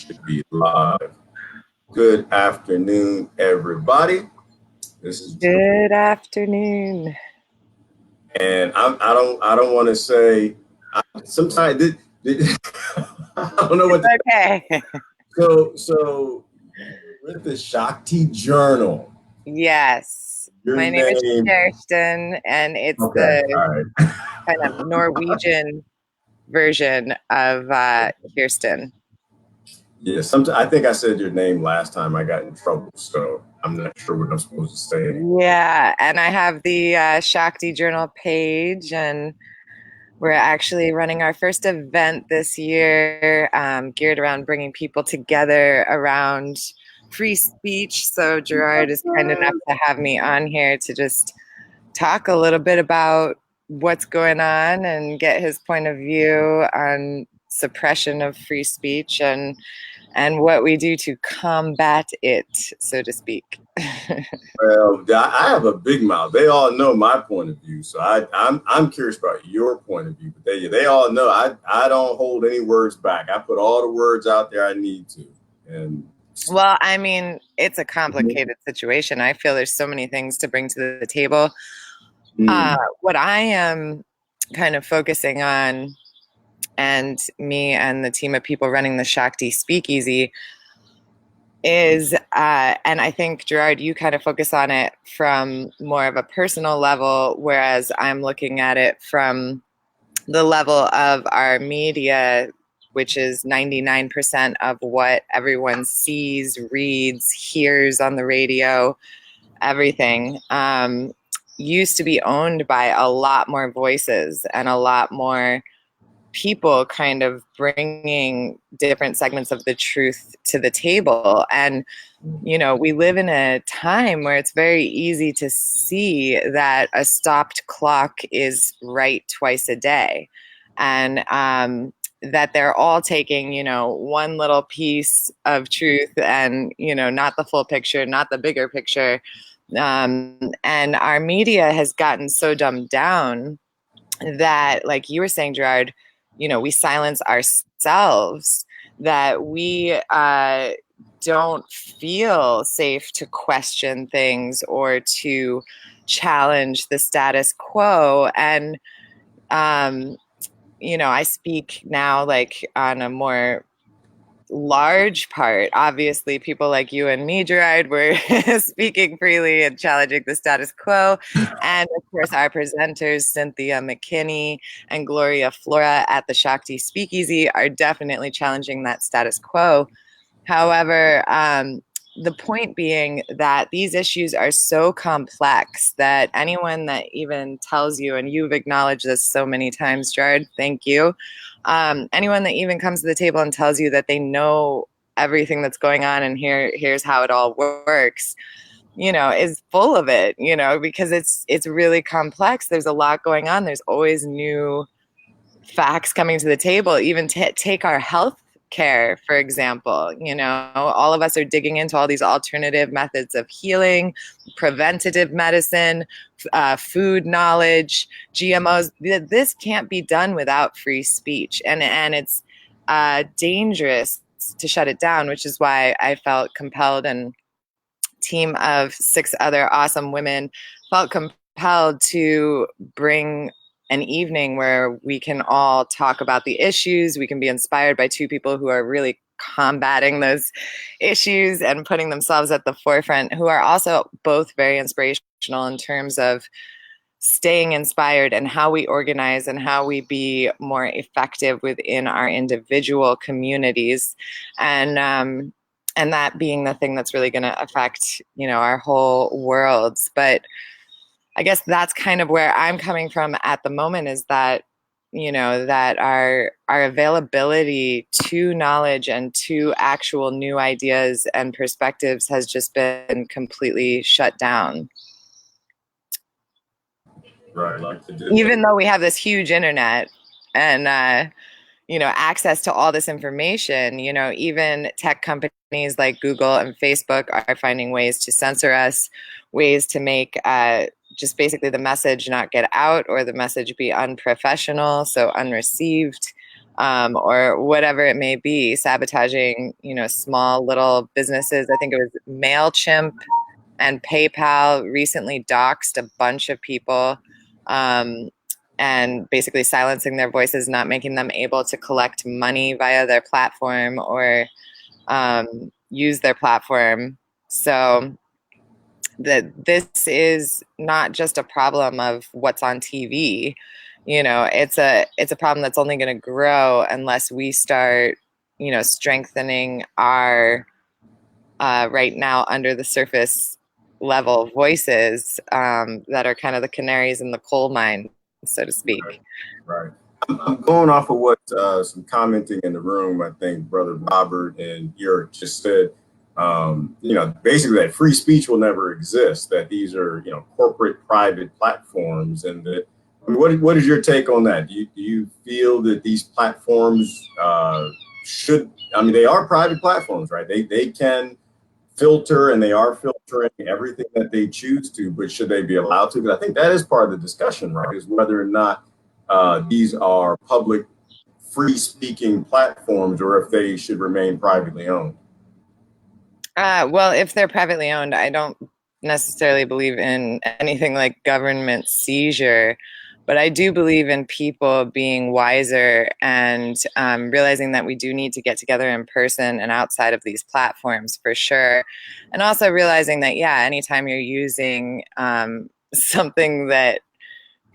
should be live. Good afternoon, everybody. This is Good afternoon. and I don't want to say. Sometimes I don't know what. Okay. So with the Shakti Journal, Yes. your My name is name. Kirsten, and it's Okay, the all right. kind of Norwegian version of Kirsten. Yeah, sometimes I think I said your name last time. I got in trouble, so I'm not sure what I'm supposed to say. Yeah, and I have the Shakti Journal page, and we're actually running our first event this year, geared around bringing people together around free speech. So Gerard is kind enough to have me on here to just talk a little bit about what's going on and get his point of view on suppression of free speech and what we do to combat it, so to speak. Well, I have a big mouth. They all know my point of view, so I'm curious about your point of view. But they all know I don't hold any words back. I put all the words out there I need to, and Well, I mean, it's a complicated situation. I feel there's so many things to bring to the table. What I am kind of focusing on, and me and the team of people running the Shakti Speakeasy, is, and I think, Gerard, you kind of focus on it from more of a personal level, whereas I'm looking at it from the level of our media, which is 99% of what everyone sees, reads, hears on the radio, everything. Used to be owned by a lot more voices and a lot more people kind of bringing different segments of the truth to the table. And, you know, we live in a time where it's very easy to see that a stopped clock is right twice a day. And that they're all taking, you know, one little piece of truth and, you know, not the full picture, not the bigger picture. And our media has gotten so dumbed down that, like you were saying, Gerard, you know, we silence ourselves, that we don't feel safe to question things or to challenge the status quo. And, you know, I speak now like on a more large part. Obviously, people like you and me, Gerard, were speaking freely and challenging the status quo. And of course, our presenters, Cynthia McKinney and Gloria Flora at the Shakti Speakeasy, are definitely challenging that status quo. However, the point being that these issues are so complex that anyone that even tells you, and you've acknowledged this so many times, Gerard, thank you. Anyone that even comes to the table and tells you that they know everything that's going on and here's how it all works, you know, is full of it, you know, because it's really complex. There's a lot going on. There's always new facts coming to the table. Even take our health care, for example. You know, all of us are digging into all these alternative methods of healing, preventative medicine, food knowledge, GMOs. This can't be done without free speech, and it's dangerous to shut it down, which is why I felt compelled, and team of 6 other awesome women felt compelled to bring an evening where we can all talk about the issues. We can be inspired by 2 people who are really combating those issues and putting themselves at the forefront, who are also both very inspirational in terms of staying inspired and how we organize and how we be more effective within our individual communities. And that being the thing that's really going to affect, you know, our whole worlds. But I guess that's kind of where I'm coming from at the moment, is that, you know, that our availability to knowledge and to actual new ideas and perspectives has just been completely shut down. right, Even though we have this huge internet and you know, access to all this information, you know, even tech companies like Google and Facebook are finding ways to censor us, ways to make just basically the message not get out or the message be unprofessional, so unreceived. or whatever it may be, sabotaging, small little businesses. I think it was MailChimp and PayPal recently doxed a bunch of people, um, and basically silencing their voices, not making them able to collect money via their platform or use their platform. So that this is not just a problem of what's on TV. It's a problem that's only going to grow unless we start, strengthening our right now under the surface level voices that are kind of the canaries in the coal mine, so to speak. Right. I'm going off of what some commenting in the room, I think Brother Robert and Eric just said, basically that free speech will never exist, that these are, corporate private platforms. And that, what is your take on that? Do you feel that these platforms they are private platforms, right? They can filter and they are filtering everything that they choose to, but should they be allowed to? Because I think that is part of the discussion, right? Is whether or not these are public free speaking platforms or if they should remain privately owned. Well, if they're privately owned, I don't necessarily believe in anything like government seizure, but I do believe in people being wiser and realizing that we do need to get together in person and outside of these platforms for sure. And also realizing that, yeah, anytime you're using something that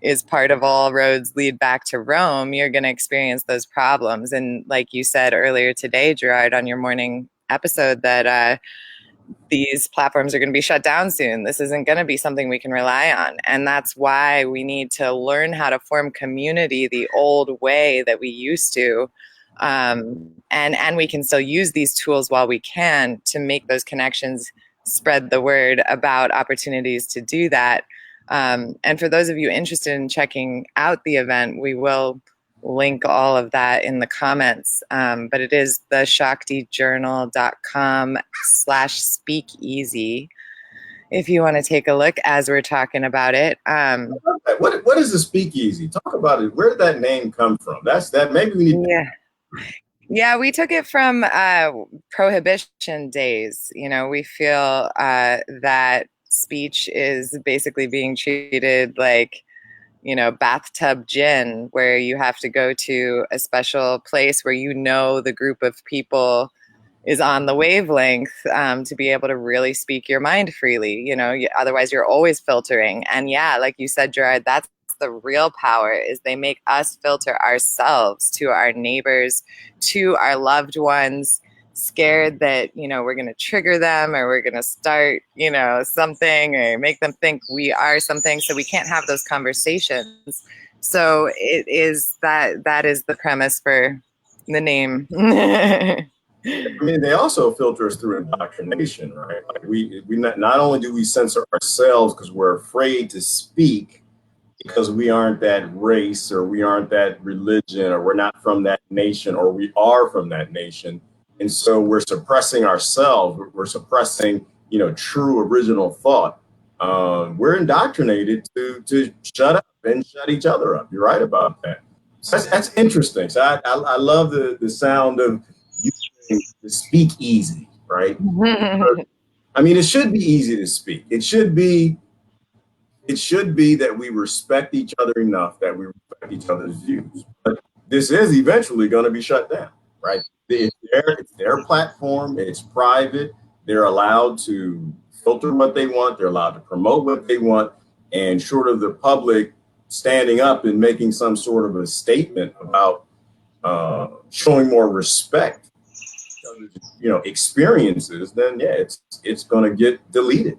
is part of all roads lead back to Rome, you're going to experience those problems. And like you said earlier today, Gerard, on your morning episode, that these platforms are going to be shut down soon. This isn't going to be something we can rely on. And that's why we need to learn how to form community the old way that we used to. And we can still use these tools while we can to make those connections, spread the word about opportunities to do that. And for those of you interested in checking out the event, we will link all of that in the comments. But it is theshaktijournal.com/speakeasy if you want to take a look as we're talking about it. What is the speakeasy? Talk about it. Where did that name come from? That maybe we need. Yeah, we took it from prohibition days. We feel that speech is basically being treated like, bathtub gin, where you have to go to a special place where the group of people is on the wavelength to be able to really speak your mind freely. Otherwise you're always filtering. And yeah, like you said, Gerard, that's the real power, is they make us filter ourselves to our neighbors, to our loved ones, scared that we're going to trigger them or we're going to start something or make them think we are something, so we can't have those conversations. So it is that is the premise for the name. They also filter us through indoctrination, right? Like we not only do we censor ourselves because we're afraid to speak because we aren't that race or we aren't that religion or we're not from that nation or we are from that nation. And so we're suppressing ourselves. We're suppressing, true original thought. We're indoctrinated to shut up and shut each other up. You're right about that. So that's interesting. So I love the sound of you saying to speak easy, right? It should be easy to speak. It should be that we respect each other enough that we respect each other's views. But this is eventually going to be shut down, right? It's their platform. It's private. They're allowed to filter what they want. They're allowed to promote what they want. And short of the public standing up and making some sort of a statement about showing more respect, experiences, then yeah, it's going to get deleted.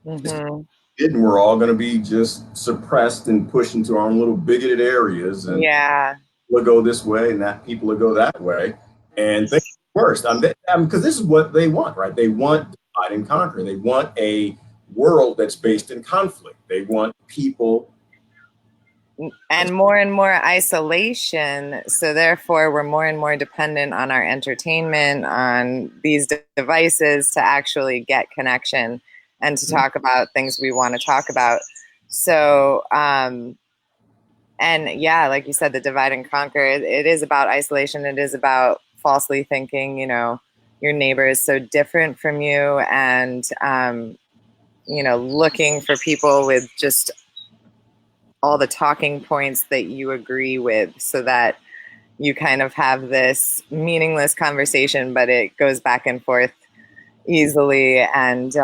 Mm-hmm. And we're all going to be just suppressed and pushed into our own little bigoted areas. And yeah, people will go this way and that people will go that way. And things worse. Because this is what they want, right? They want divide and conquer. They want a world that's based in conflict. They want people. And more isolation. So therefore, we're more and more dependent on our entertainment, on these devices to actually get connection and to talk about things we want to talk about. So, and And yeah, like you said, the divide and conquer, it is about isolation. It is about falsely thinking, your neighbor is so different from you, and looking for people with just all the talking points that you agree with, so that you kind of have this meaningless conversation, but it goes back and forth easily. And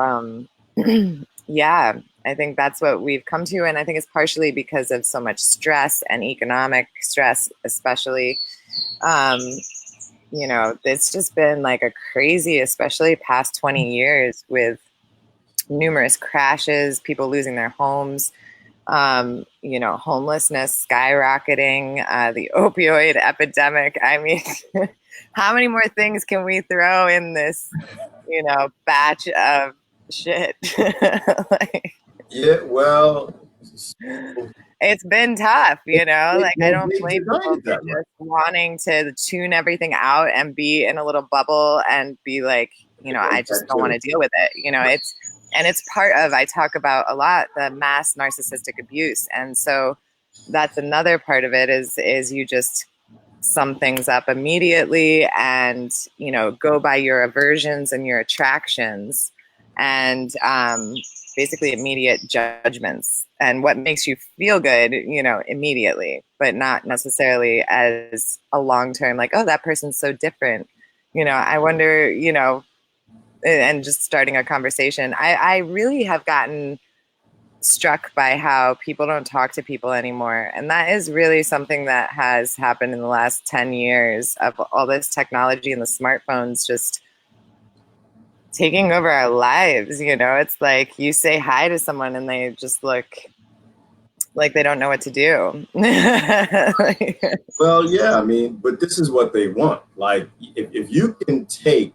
yeah, I think that's what we've come to. And I think it's partially because of so much stress and economic stress, especially. Um, it's just been like a crazy, especially past 20 years, with numerous crashes, people losing their homes, homelessness skyrocketing, the opioid epidemic. I mean, how many more things can we throw in this, batch of shit? Like, Yeah, well, it's been tough, like I don't they blame designed people it for that way. just wanting to tune everything out and be in a little bubble and be like, I just don't want to deal with it. It's part of, I talk about a lot, the mass narcissistic abuse. And so that's another part of it, is you just sum things up immediately, and go by your aversions and your attractions, and basically immediate judgments, and what makes you feel good, immediately, but not necessarily as a long term, like, oh, that person's so different, I wonder, and just starting a conversation. I really have gotten struck by how people don't talk to people anymore. And that is really something that has happened in the last 10 years, of all this technology and the smartphones just taking over our lives. It's like you say hi to someone and they just look like they don't know what to do. Well, yeah, I mean, but this is what they want. Like, if you can take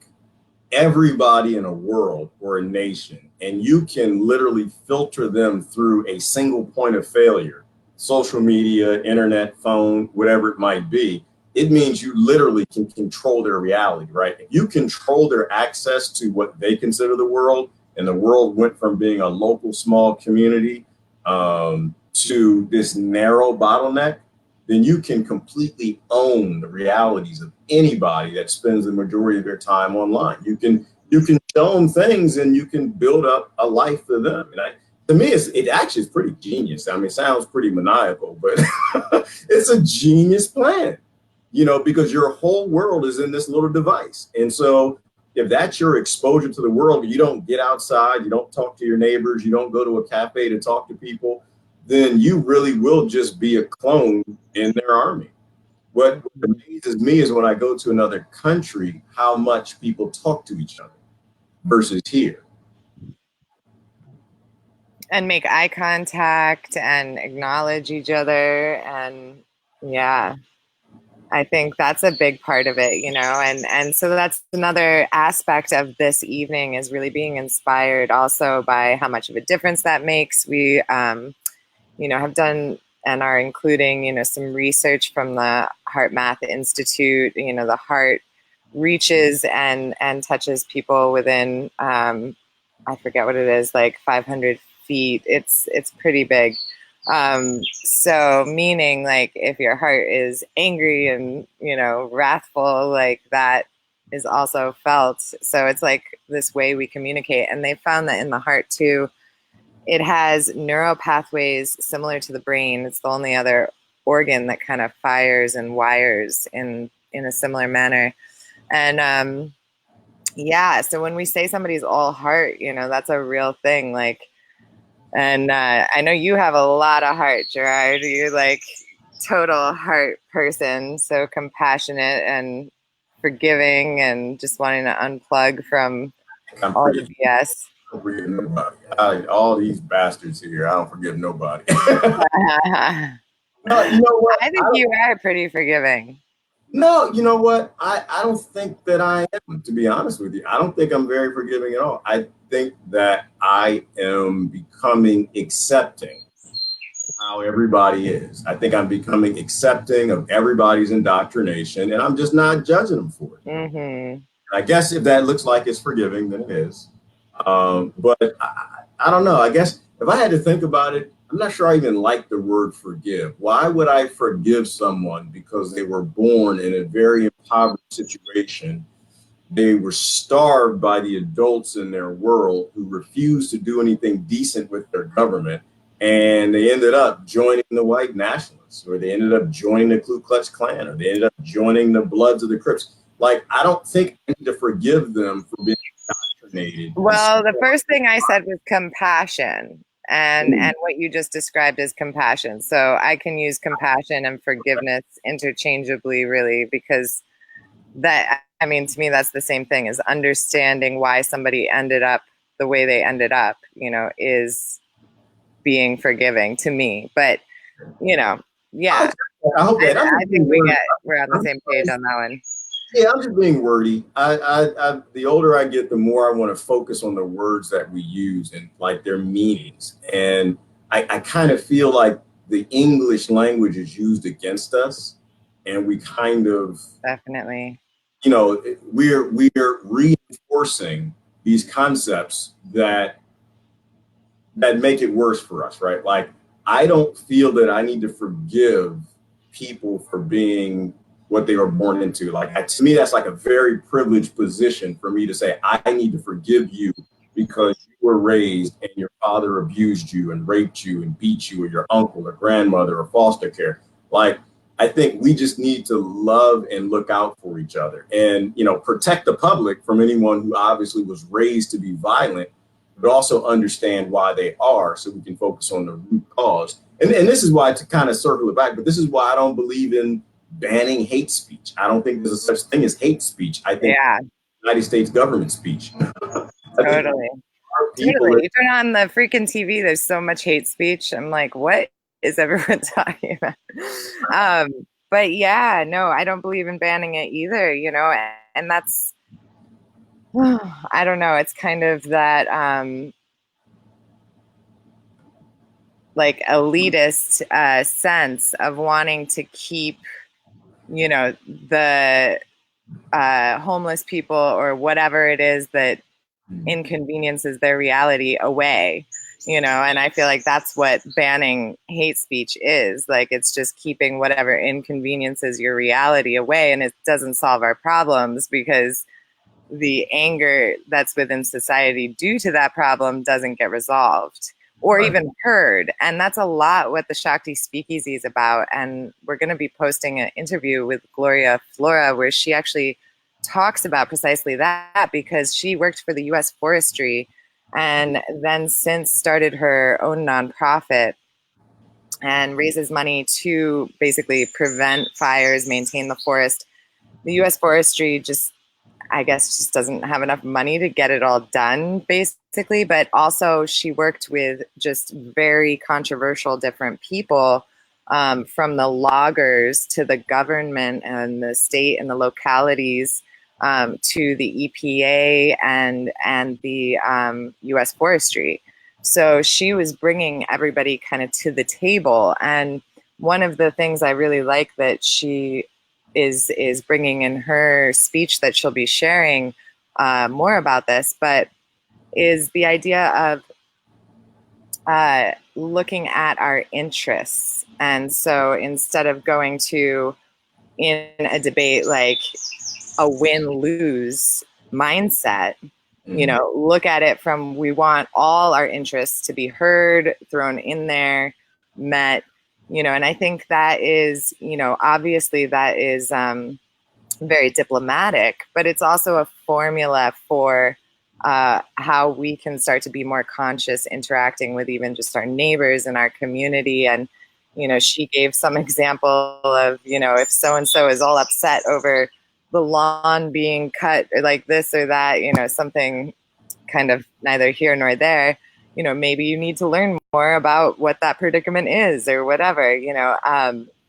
everybody in a world or a nation and you can literally filter them through a single point of failure, social media, internet, phone, whatever it might be, it means you literally can control their reality, right? If you control their access to what they consider the world, and the world went from being a local small community to this narrow bottleneck, then you can completely own the realities of anybody that spends the majority of their time online. You can show them things, and you can build up a life for them. And to me, it actually is pretty genius. I mean, it sounds pretty maniacal, but it's a genius plan, because your whole world is in this little device. And so if that's your exposure to the world, you don't get outside, you don't talk to your neighbors, you don't go to a cafe to talk to people, then you really will just be a clone in their army. What amazes me is when I go to another country, how much people talk to each other versus here. And make eye contact and acknowledge each other. And yeah, I think that's a big part of it, and so that's another aspect of this evening, is really being inspired also by how much of a difference that makes. We, have done and are including, some research from the Heart Math Institute. The heart reaches and touches people within, I forget what it is, like 500 feet. It's pretty big. So meaning, like, if your heart is angry and, wrathful, like, that is also felt. So it's like this way we communicate. And they found that in the heart too, it has neural pathways similar to the brain. It's the only other organ that kind of fires and wires in a similar manner. And yeah, so when we say somebody's all heart, that's a real thing. Like, and I know you have a lot of heart, Gerard. You're like total heart person, so compassionate and forgiving, and just wanting to unplug from I'm all pretty, the BS. I don't forgive nobody. All these bastards here, I don't forgive nobody. No, you know what? I think you are pretty forgiving. No, you know what? I don't think that I am, to be honest with you. I don't think I'm very forgiving at all. I think that I am becoming accepting of how everybody is. I think I'm becoming accepting of everybody's indoctrination, and I'm just not judging them for it. Mm-hmm. I guess if that looks like it's forgiving, then it is. But I don't know. I guess if I had to think about it, I'm not sure I even like the word forgive. Why would I forgive someone because they were born in a very impoverished situation? They were starved by the adults in their world who refused to do anything decent with their government. And they ended up joining the white nationalists, or they ended up joining the Ku Klux Klan, or they ended up joining the Bloods of the Crips. Like, I don't think I need to forgive them for being indoctrinated. Well, the first thing I said was compassion, and what you just described as compassion. So I can use compassion and forgiveness interchangeably, really, because that, I mean, to me, that's the same thing as understanding why somebody ended up the way they ended up, is being forgiving to me. But, yeah, I hope that I think we're on the same page on that one. Yeah, I'm just being wordy. The older I get, the more I want to focus on the words that we use and like their meanings. And I kind of feel like the English language is used against us, and we kind of, Definitely. we're reinforcing these concepts that make it worse for us, right? Like, I don't feel that I need to forgive people for being what they were born into. Like, to me, that's like a very privileged position for me to say, I need to forgive you because you were raised and your father abused you and raped you and beat you, or your uncle or grandmother or foster care. Like, I think we just need to love and look out for each other and, protect the public from anyone who obviously was raised to be violent, but also understand why they are, so we can focus on the root cause. And this is why, to kind of circle it back, but this is why I don't believe in banning hate speech. I don't think there's a such thing as hate speech. I think United States government speech. Totally. Totally. You turn on the freaking TV, there's so much hate speech. I'm like, what is everyone talking about? But yeah, no, I don't believe in banning it either, and that's, I don't know, it's kind of that like elitist sense of wanting to keep, the homeless people or whatever it is that inconveniences their reality away, and I feel like that's what banning hate speech is. Like, it's just keeping whatever inconveniences your reality away, and it doesn't solve our problems because the anger that's within society due to that problem doesn't get resolved or even heard. And that's a lot what the Shakti Speakeasy is about. And we're going to be posting an interview with Gloria Flora where she actually talks about precisely that, because she worked for the US Forestry and then since started her own nonprofit and raises money to basically prevent fires, maintain the forest. The US Forestry I guess just doesn't have enough money to get it all done, basically. But also, she worked with just very controversial different people, from the loggers to the government and the state and the localities, to the EPA and the U.S. Forestry. So she was bringing everybody kind of to the table. And one of the things I really like that she is bringing in her speech that she'll be sharing more about this, but is the idea of looking at our interests. And so instead of going to, in a debate, like a win-lose mindset, look at it from, we want all our interests to be heard, thrown in there, met, and I think that is, obviously that is very diplomatic, but it's also a formula for how we can start to be more conscious interacting with even just our neighbors and our community. And, she gave some example of, if so-and-so is all upset over the lawn being cut or like this or that, something kind of neither here nor there, maybe you need to learn more about what that predicament is or whatever,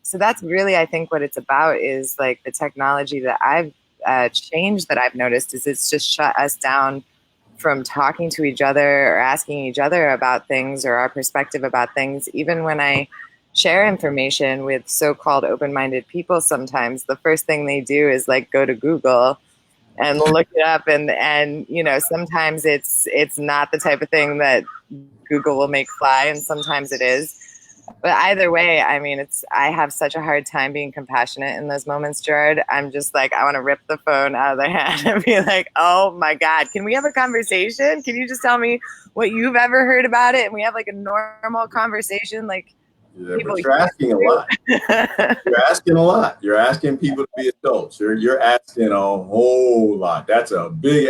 so that's really, I think, what it's about is like the technology that I've changed that I've noticed is it's just shut us down from talking to each other or asking each other about things or our perspective about things. Even when I share information with so-called open-minded people, sometimes the first thing they do is like go to Google and look it up, and sometimes it's not the type of thing that Google will make fly, and sometimes it is. But either way, I mean, I have such a hard time being compassionate in those moments, Gerard. I'm just like, I want to rip the phone out of their hand and be like, oh my God, can we have a conversation? Can you just tell me what you've ever heard about it? And we have like a normal conversation, like Yeah, people but you're asking a lot. You're asking a lot. You're asking people to be adults. You're asking a whole lot. That's a big,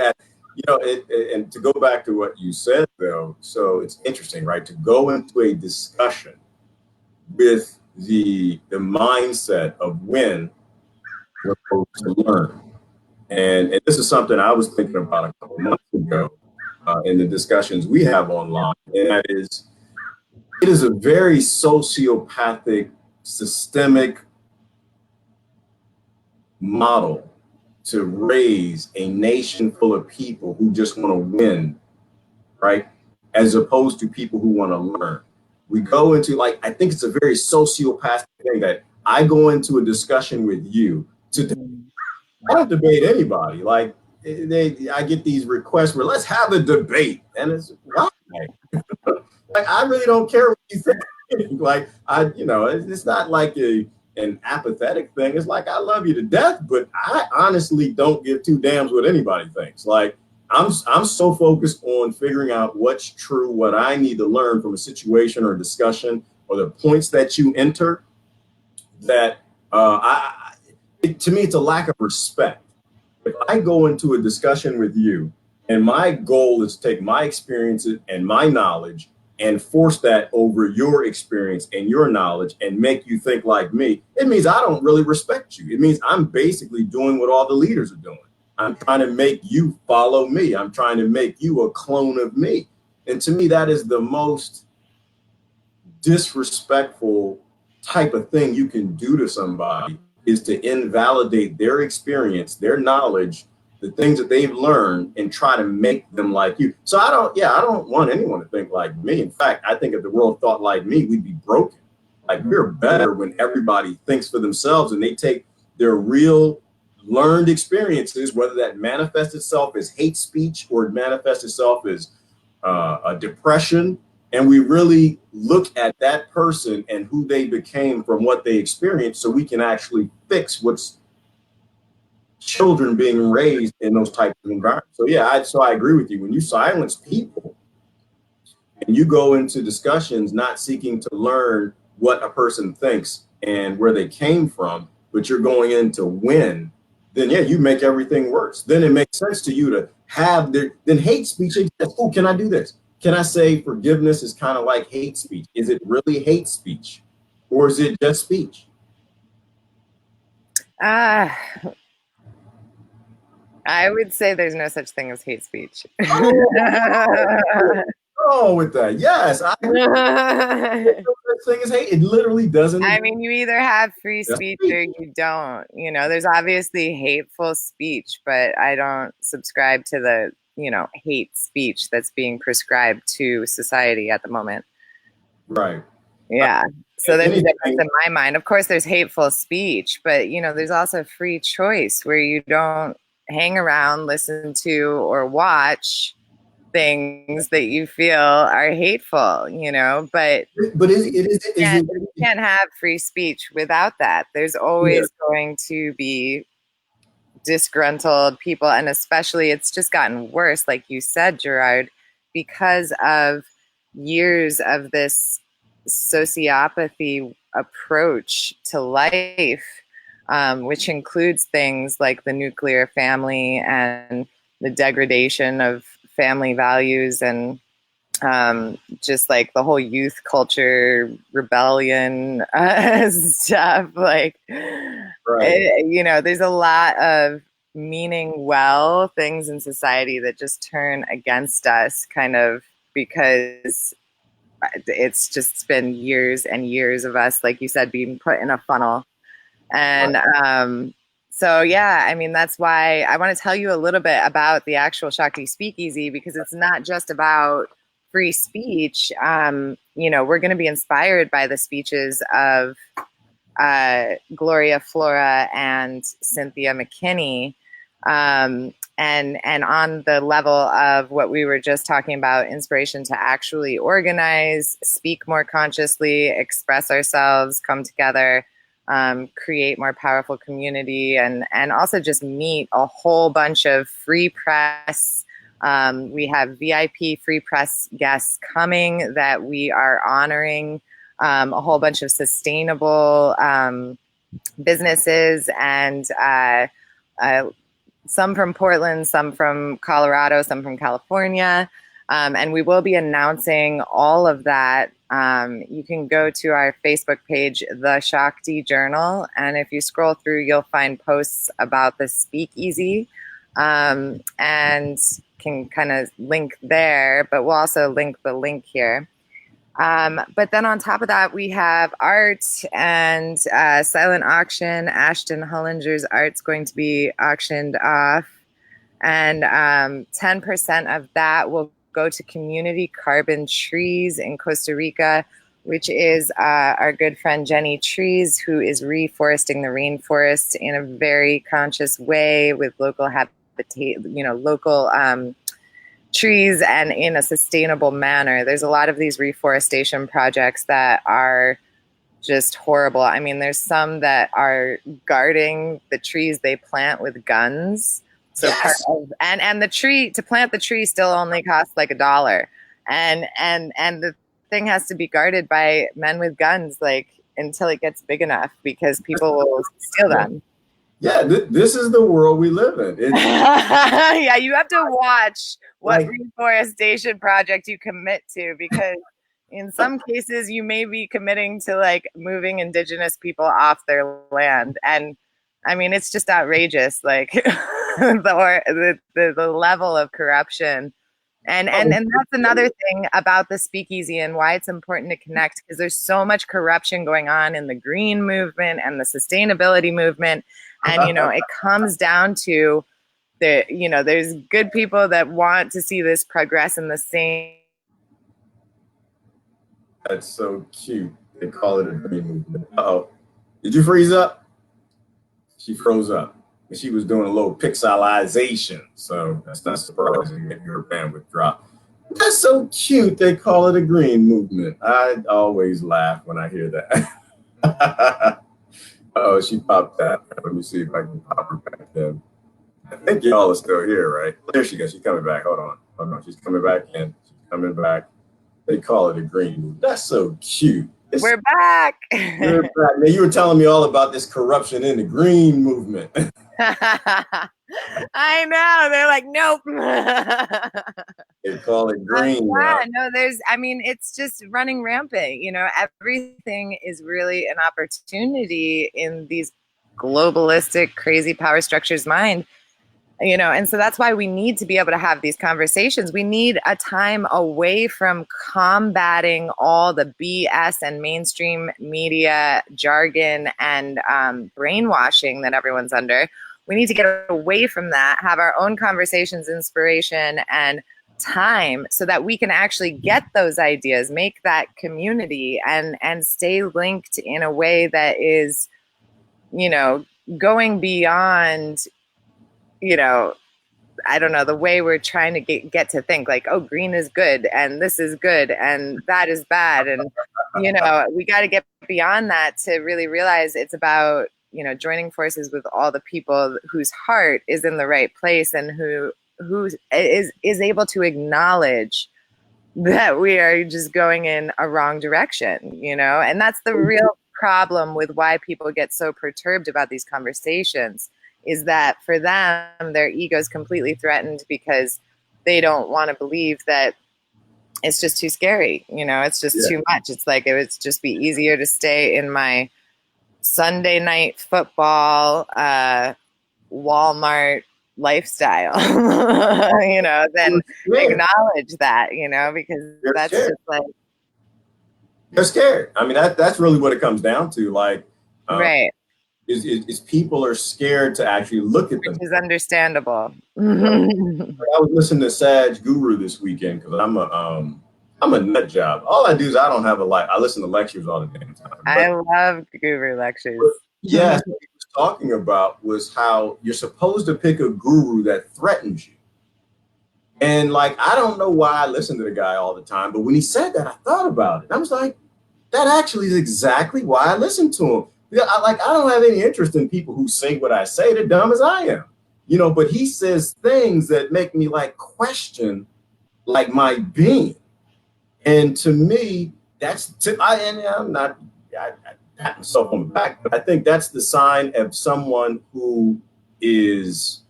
and to go back to what you said though, so it's interesting, right? To go into a discussion with the mindset of when we're supposed to learn. And this is something I was thinking about a couple months ago in the discussions we have online, and that is, it is a very sociopathic, systemic model to raise a nation full of people who just want to win, right? As opposed to people who want to learn. We go into, like, I think it's a very sociopathic thing that I go into a discussion with you to, I don't debate anybody. Like, I get these requests where let's have a debate, and it's why? Like, I really don't care what you think. Like, it's not like an apathetic thing. It's like, I love you to death, but I honestly don't give two damns what anybody thinks. Like, I'm so focused on figuring out what's true, what I need to learn from a situation or discussion or the points that you enter, that to me, it's a lack of respect. If I go into a discussion with you and my goal is to take my experiences and my knowledge and force that over your experience and your knowledge and make you think like me, it means I don't really respect you. It means I'm basically doing what all the leaders are doing. I'm trying to make you follow me. I'm trying to make you a clone of me. And to me, that is the most disrespectful type of thing you can do to somebody, is to invalidate their experience, their knowledge, the things that they've learned, and try to make them like you. So I don't want anyone to think like me. In fact, I think if the world thought like me, we'd be broken. Like, we're better when everybody thinks for themselves and they take their real learned experiences, whether that manifests itself as hate speech or it manifests itself as a depression, and we really look at that person and who they became from what they experienced, so we can actually fix what's children being raised in those types of environments. So yeah, I agree with you. When you silence people and you go into discussions not seeking to learn what a person thinks and where they came from, but you're going in to win, then yeah, you make everything worse. Then it makes sense to you to have then hate speech exists. Oh, can I do this? Can I say forgiveness is kind of like hate speech? Is it really hate speech, or is it just speech? I would say there's no such thing as hate speech. Oh, with that, yes, I agree. No such thing as hate. It literally doesn't. I mean, you either have free speech or you don't. There's obviously hateful speech, but I don't subscribe to the, hate speech that's being prescribed to society at the moment. Right. Yeah. So there's a difference in my mind. Of course, there's hateful speech, but, there's also free choice where you don't hang around, listen to, or watch things that you feel are hateful, but you can't have free speech without that. There's always going to be disgruntled people, and especially it's just gotten worse, like you said, Gerard, because of years of this sociopathy approach to life, which includes things like the nuclear family and the degradation of family values, and just like the whole youth culture rebellion stuff. Like, there's a lot of meaning well things in society that just turn against us, kind of, because it's just been years and years of us, like you said, being put in a funnel. And so, yeah, I mean, that's why I want to tell you a little bit about the actual Shakti Speakeasy, because it's not just about free speech. We're going to be inspired by the speeches of Gloria Flora and Cynthia McKinney, And on the level of what we were just talking about, inspiration to actually organize, speak more consciously, express ourselves, come together, create more powerful community, and also just meet a whole bunch of free press. We have VIP free press guests coming that we are honoring, a whole bunch of sustainable businesses, and some from Portland, some from Colorado, some from California. And we will be announcing all of that. You can go to our Facebook page, The Shakti Journal. And if you scroll through, you'll find posts about the speakeasy, and can kind of link there, but we'll also link the link here. But then on top of that, we have art and silent auction. Ashton Hollinger's art's going to be auctioned off. And 10% of that will go to Community Carbon Trees in Costa Rica, which is our good friend Jenny Trees, who is reforesting the rainforest in a very conscious way with local habitat, local trees, and in a sustainable manner. There's a lot of these reforestation projects that are just horrible. I mean, there's some that are guarding the trees they plant with guns. So Yes. and the tree, to plant the tree still only costs like $1. And the thing has to be guarded by men with guns, like, until it gets big enough, because people will steal them. Yeah, this is the world we live in. Yeah, you have to watch what reforestation project you commit to, because in some cases you may be committing to like moving indigenous people off their land. And I mean, it's just outrageous, like the level of corruption. And that's another thing about the speakeasy and why it's important to connect, because there's so much corruption going on in the green movement and the sustainability movement. And, it comes down to there's good people that want to see this progress in the same. That's so cute. They call it a green movement. Uh-oh. Did you freeze up? She froze up. She was doing a little pixelization, so that's not surprising that your bandwidth dropped. That's so cute. They call it a green movement. I always laugh when I hear that. Oh, she popped out. Let me see if I can pop her back in. I think y'all are still here, right? There she goes. She's coming back. Hold on. She's coming back in. She's coming back. They call it a green movement. That's so cute. We're back. You're back. Now, you were telling me all about this corruption in the green movement. I know. They're like, nope. They call it green. Yeah, no, it's just running rampant. Everything is really an opportunity in these globalistic, crazy power structures' mind. And so that's why we need to be able to have these conversations. We need a time away from combating all the BS and mainstream media jargon and brainwashing that everyone's under. We need to get away from that, have our own conversations, inspiration, and time, so that we can actually get those ideas, make that community, and stay linked in a way that is, going beyond, I don't know, the way we're trying to get to think like, oh, green is good and this is good and that is bad. And, we got to get beyond that to really realize it's about, joining forces with all the people whose heart is in the right place and who is able to acknowledge that we are just going in a wrong direction, and that's the real problem with why people get so perturbed about these conversations, is that for them, their ego is completely threatened because they don't want to believe that it's just too scary. It's just too much. It's like, it would just be easier to stay in my Sunday night football, Walmart lifestyle, then acknowledge that, because that's just like, they're scared. I mean, that's really what it comes down to. Like, right. Is people are scared to actually look at them. Which is understandable. I was listening to Sag Guru this weekend because I'm a nut job. All I do is I don't have a life. I listen to lectures all the damn time. I love Guru lectures. Yeah, he was talking about was how you're supposed to pick a guru that threatens you. And like, I don't know why I listen to the guy all the time, but when he said that, I thought about it. I was like, that actually is exactly why I listen to him. Yeah, I don't have any interest in people who say what I say. They're dumb as I am, but he says things that make me like question like my being. And to me, and I'm not, I pat myself on the back, but I think that's the sign of someone who is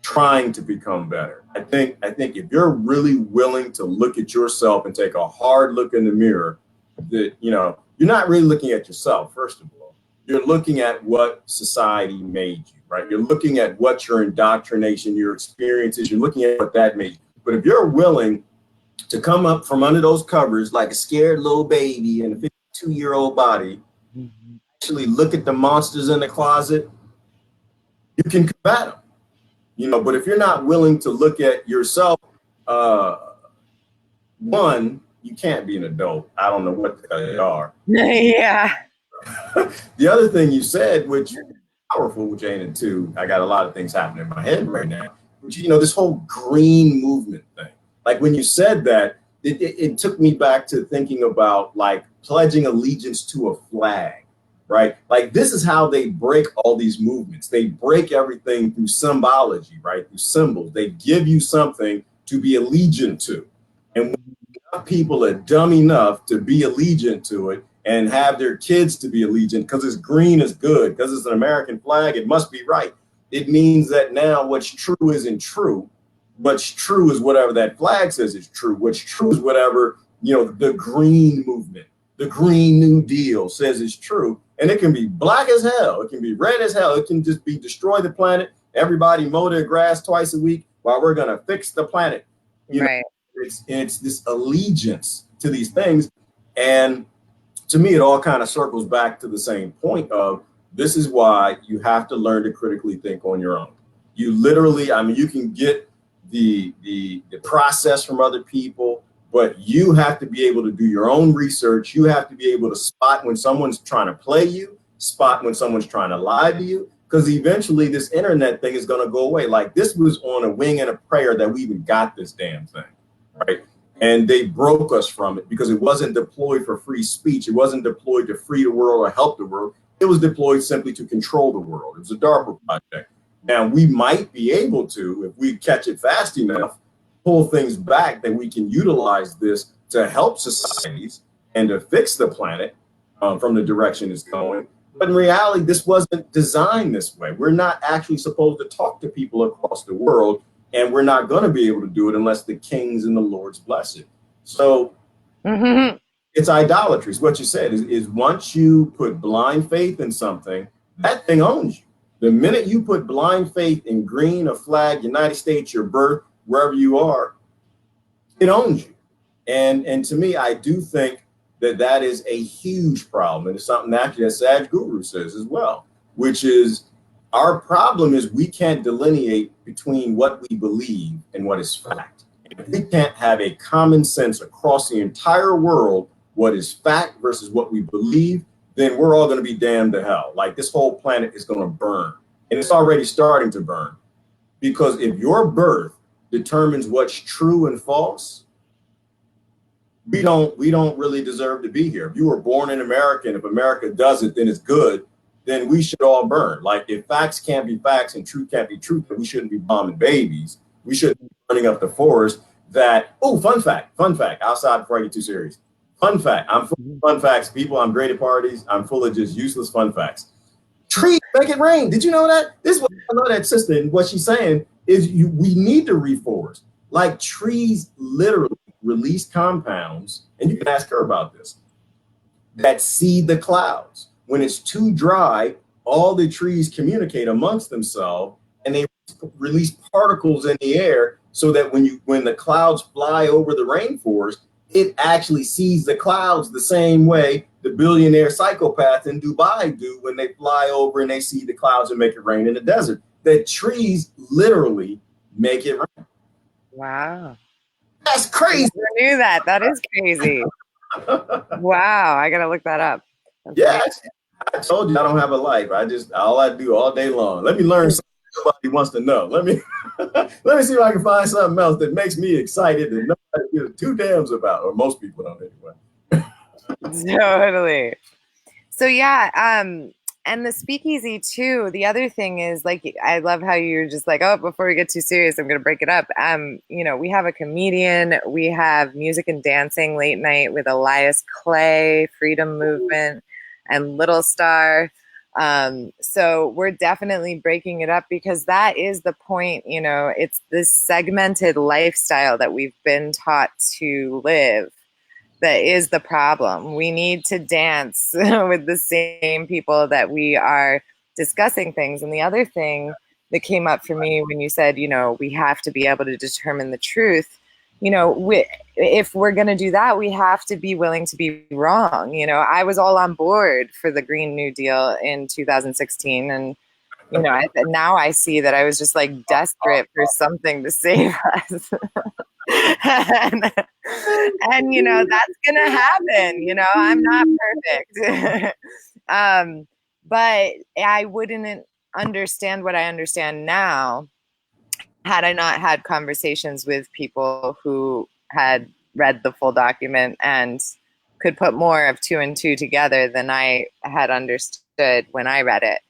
trying to become better. I think if you're really willing to look at yourself and take a hard look in the mirror, that you're not really looking at yourself, first of all. You're looking at what society made you, right? You're looking at what your indoctrination, your experiences, you're looking at what that made you. But if you're willing to come up from under those covers like a scared little baby in a 52-year-old body, actually look at the monsters in the closet, you can combat them. But if you're not willing to look at yourself, one, you can't be an adult. I don't know what they are. Yeah. The other thing you said, which is powerful, Jane, and two, I got a lot of things happening in my head right now. Which, this whole green movement thing. Like when you said that, it took me back to thinking about like pledging allegiance to a flag, right? Like this is how they break all these movements. They break everything through symbology, right? Through symbols. They give you something to be allegiant to. And when people are dumb enough to be allegiant to it and have their kids to be allegiant because it's green is good, because it's an American flag, it must be right. It means that now what's true isn't true. What's true is whatever that flag says is true. What's true is whatever, the green movement, the Green New Deal says is true. And it can be black as hell. It can be red as hell. It can just be destroy the planet. Everybody mow their grass twice a week while we're going to fix the planet. Right. It's this allegiance to these things. And to me, it all kind of circles back to the same point of this is why you have to learn to critically think on your own. You literally, you can get the process from other people, but you have to be able to do your own research. You have to be able to spot when someone's trying to play you, spot when someone's trying to lie to you, because eventually this internet thing is going to go away. Like this was on a wing and a prayer that we even got this damn thing, right? And they broke us from it because it wasn't deployed for free speech. It wasn't deployed to free the world or help the world. It was deployed simply to control the world. It was a DARPA project. Now, we might be able to, if we catch it fast enough, pull things back that we can utilize this to help societies and to fix the planet from the direction it's going. But in reality, this wasn't designed this way. We're not actually supposed to talk to people across the world, and we're not going to be able to do it unless the kings and the lords bless it. So it's idolatry. What you said is once you put blind faith in something, that thing owns you. The minute you put blind faith in green, a flag, United States, your birth, wherever you are, it owns you. And to me, I do think that is a huge problem. And it's something actually that Saj Guru says as well, which is our problem is we can't delineate between what we believe and what is fact. If we can't have a common sense across the entire world, what is fact versus what we believe, then we're all going to be damned to hell. Like this whole planet is going to burn, and it's already starting to burn. Because if your birth determines what's true and false, we don't really deserve to be here. If you were born in America, and if America does it, then it's good, then we should all burn. Like if facts can't be facts and truth can't be truth, then we shouldn't be bombing babies. We shouldn't be burning up the forest fun fact, outside before I get too serious. Fun fact, I'm full of fun facts, people. I'm great at parties. I'm full of just useless fun facts. Trees make it rain. Did you know that? This is what I know that sister, and what she's saying is we need to reforest. Like trees literally release compounds, and you can ask her about this, that seed the clouds. When it's too dry, all the trees communicate amongst themselves, and they release particles in the air so that when the clouds fly over the rainforest, it actually sees the clouds the same way the billionaire psychopaths in Dubai do when they fly over and they see the clouds and make it rain in the desert. The trees literally make it rain. Wow. That's crazy. I never knew that. That is crazy. Wow. I got to look that up. Yes. I told you I don't have a life. All I do all day long. Let me learn something nobody wants to know. Let me let me see if I can find something else that makes me excited that nobody gives two damns about, or most people don't anyway. Totally. So yeah, and the speakeasy too. The other thing is like I love how you're just like, oh, before we get too serious, I'm gonna break it up. We have a comedian, we have music and dancing late night with Elias Clay, Freedom Movement, and Little Star. So we're definitely breaking it up because that is the point, it's this segmented lifestyle that we've been taught to live that is the problem. We need to dance with the same people that we are discussing things. And the other thing that came up for me when you said, we have to be able to determine the truth, if we're going to do that, we have to be willing to be wrong. I was all on board for the Green New Deal in 2016. And, now I see that I was just like desperate for something to save us. and, that's gonna happen. I'm not perfect. But I wouldn't understand what I understand now had I not had conversations with people who had read the full document and could put more of two and two together than I had understood when I read it.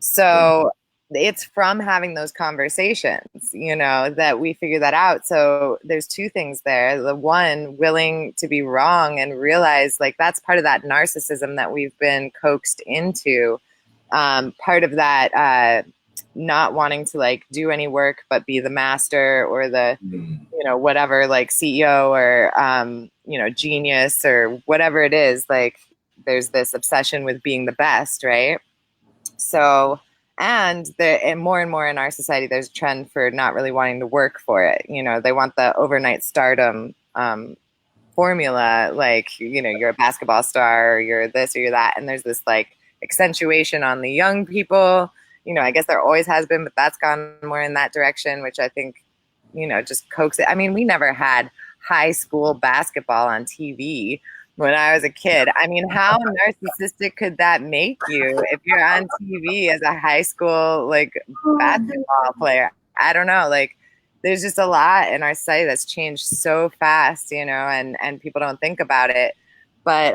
So it's from having those conversations, that we figure that out. So there's two things there. The one, willing to be wrong and realize like that's part of that narcissism that we've been coaxed into. Part of that, not wanting to like do any work but be the master or the whatever, like CEO or genius or whatever it is. Like there's this obsession with being the best, right? So and more and more in our society there's a trend for not really wanting to work for it. They want the overnight stardom formula, like you're a basketball star or you're this or you're that, and there's this like accentuation on the young people. I guess there always has been, but that's gone more in that direction, which I think, just coax it. I mean, we never had high school basketball on TV when I was a kid. I mean, how narcissistic could that make you if you're on TV as a high school like basketball player? I don't know. Like, there's just a lot in our society that's changed so fast, and people don't think about it. But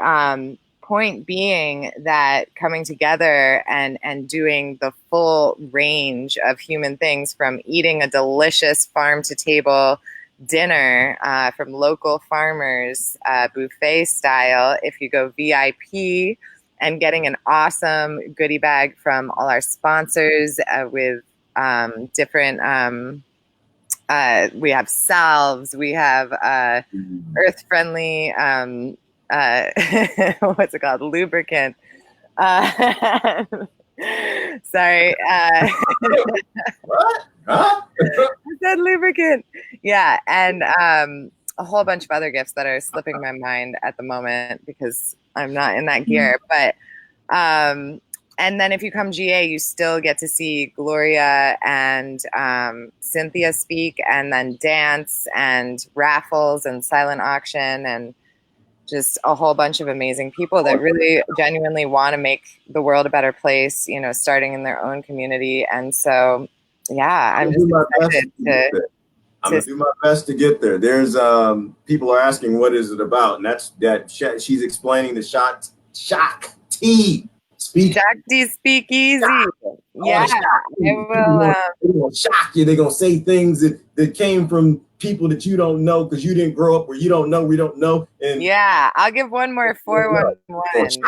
point being that coming together and doing the full range of human things, from eating a delicious farm to table dinner from local farmers, buffet style, if you go VIP, and getting an awesome goodie bag from all our sponsors with different we have salves, we have earth friendly what's it called, lubricant. Sorry. What? Huh? I said lubricant. Yeah, and a whole bunch of other gifts that are slipping my mind at the moment because I'm not in that gear. But and then if you come GA, you still get to see Gloria and Cynthia speak, and then dance and raffles and silent auction and just a whole bunch of amazing people that really genuinely want to make the world a better place, starting in their own community. And so, yeah, I'm just excited I'm gonna do my best to get there. There's people are asking what is it about, and she's explaining the shock tea speak. Shock tea speak easy. Yeah, they're gonna shock you. They're gonna say things that came from people that you don't know because you didn't grow up where you don't know. We don't know. And yeah, I'll give one more 411.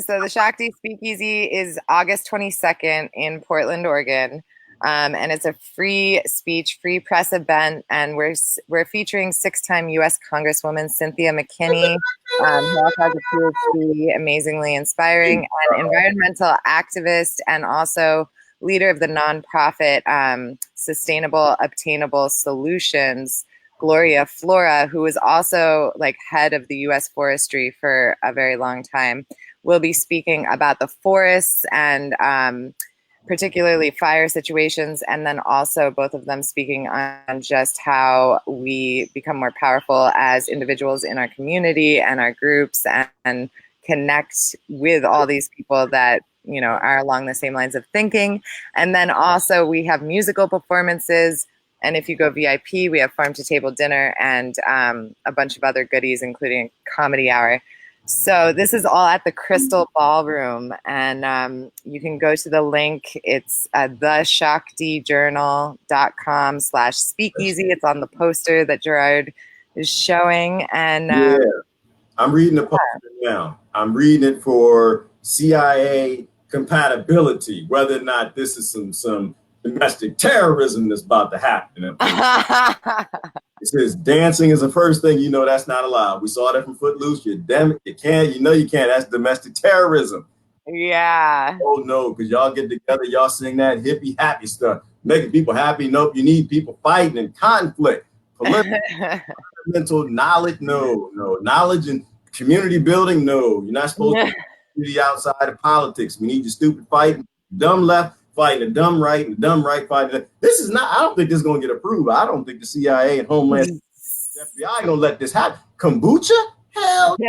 So the Shakti Speakeasy is August 22nd in Portland, Oregon. And it's a free speech, free press event, and we're featuring 6-time U.S. Congresswoman Cynthia McKinney, who also has a PhD, amazingly inspiring, and environmental activist, and also leader of the nonprofit Sustainable Obtainable Solutions, Gloria Flora, who was also like head of the U.S. Forestry for a very long time, will be speaking about the forests and particularly fire situations, and then also both of them speaking on just how we become more powerful as individuals in our community and our groups, and connect with all these people that, you know, are along the same lines of thinking. And then also we have musical performances. And if you go VIP, we have farm to table dinner and a bunch of other goodies, including comedy hour. So this is all at the Crystal Ballroom, and you can go to the link. It's theshaktijournal.com/speakeasy. It's on the poster that Gerard is showing. And yeah, I'm reading the poster now. I'm reading it for CIA compatibility, whether or not this is some domestic terrorism that's about to happen. It says dancing is the first thing you know that's not allowed. We saw that from Footloose. You damn it, you can't. You know you can't. That's domestic terrorism. yeah. Oh no, because y'all get together, y'all sing that hippie happy stuff, making people happy. Nope, you need people fighting and conflict. Political, mental knowledge, no. Knowledge and community building, no. You're not supposed to be outside of politics. We need your stupid fighting, dumb left fighting the dumb right, and the dumb right fighting. This is not. I don't think this is going to get approved. I don't think the CIA and Homeland FBI gonna let this happen. Kombucha? Hell, they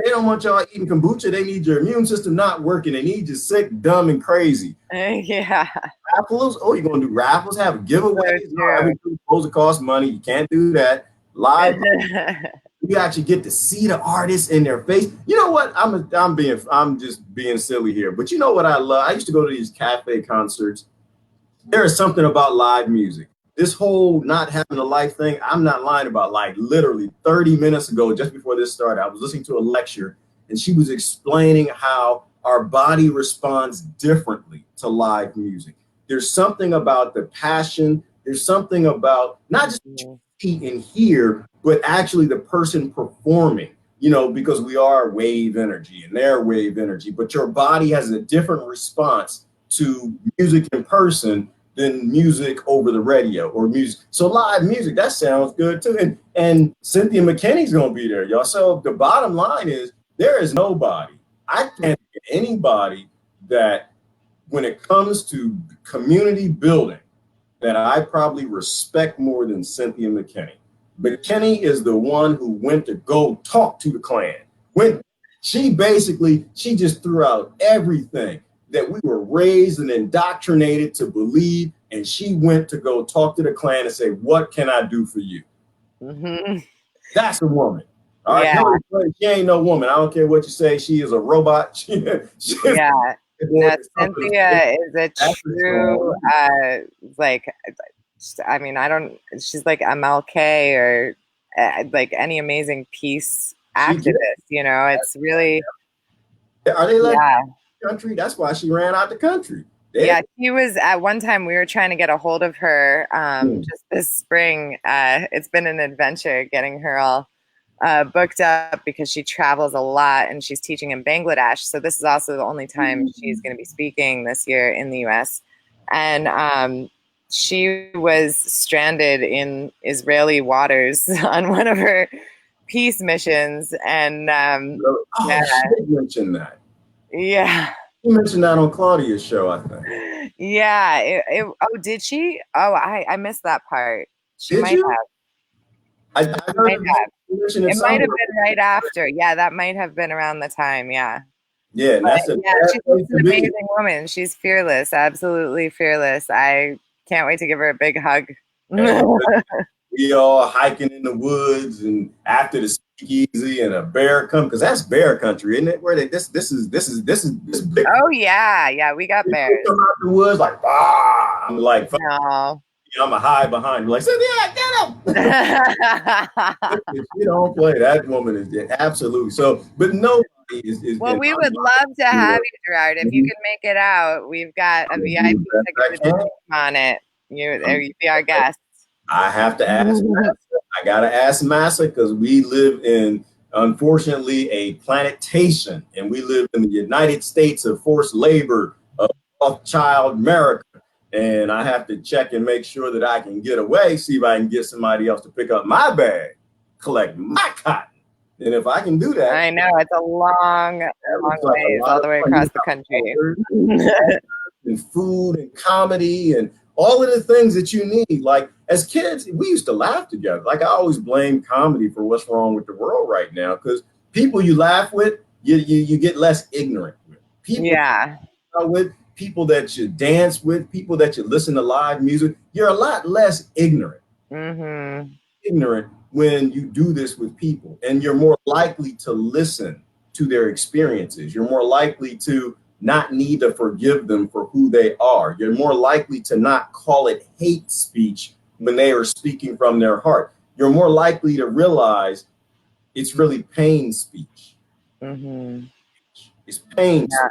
don't want y'all eating kombucha. They need your immune system not working. They need you sick, dumb, and crazy. Yeah. Raffles? Oh, you're gonna do raffles? Have giveaways? Everything's supposed to cost money. You can't do that. Live. You actually get to see the artists in their face. You know what? I'm just being silly here. But you know what I love? I used to go to these cafe concerts. There is something about live music. This whole not having a life thing, I'm not lying about. Like literally 30 minutes ago, just before this started, I was listening to a lecture and she was explaining how our body responds differently to live music. There's something about the passion. There's something about not just see and hear, but actually the person performing, you know, because we are wave energy and they're wave energy, but your body has a different response to music in person than music over the radio or music. So live music, that sounds good too. And Cynthia McKinney's gonna be there, y'all. So the bottom line is there is nobody, I can't think of anybody that when it comes to community building that I probably respect more than Cynthia McKinney. McKinney is the one who went to go talk to the Klan. She just threw out everything that we were raised and indoctrinated to believe, and she went to go talk to the Klan and say, what can I do for you? Mm-hmm. That's a woman. All right, yeah. She ain't no woman. I don't care what you say. She is a robot. Yeah. No, Cynthia is a true, like, I mean, she's like MLK or like any amazing peace activist, you know, it's really. Are they like country? That's why she ran out the country. Yeah, she was at one time, we were trying to get a hold of her just this spring. It's been an adventure getting her all booked up because she travels a lot and she's teaching in Bangladesh. So this is also the only time she's going to be speaking this year in the US. And she was stranded in Israeli waters on one of her peace missions. And she mentioned that. Yeah. You mentioned that on Claudia's show, I think. Yeah. Did she? Oh, I missed that part. She might have. It might have been right after. Yeah, that might have been around the time. Yeah. Yeah, she's an amazing woman. She's fearless, absolutely fearless. I can't wait to give her a big hug. We all hiking in the woods, and after the speakeasy, and a bear come because that's bear country, isn't it? Where this is big. Oh yeah, we got bears. Come out the woods like, I'm like, no. I'm a hide behind you, like, get him. You don't play. That woman is dead. Absolutely. So, but nobody is. Well, we would love to have you, Gerard. If you can make it out, we've got a VIP ticket on it. You'd be our guest. I have to ask. I gotta ask Massa because we live in, unfortunately, a planetation, and we live in the United States of forced labor of child America. And I have to check and make sure that I can get away, see if I can get somebody else to pick up my bag, collect my cotton. And if I can do that. I know, it's a long way all the way across the country. And food and comedy and all of the things that you need. Like as kids, we used to laugh together. Like I always blame comedy for what's wrong with the world right now because People you laugh with, you get less ignorant with. People Yeah. with, people that you dance with, people that you listen to live music, you're a lot less ignorant. Mm-hmm. Ignorant when you do this with people, and you're more likely to listen to their experiences. You're more likely to not need to forgive them for who they are. You're more likely to not call it hate speech when they are speaking from their heart. You're more likely to realize it's really pain speech. Mm-hmm. It's pain speech. Yeah.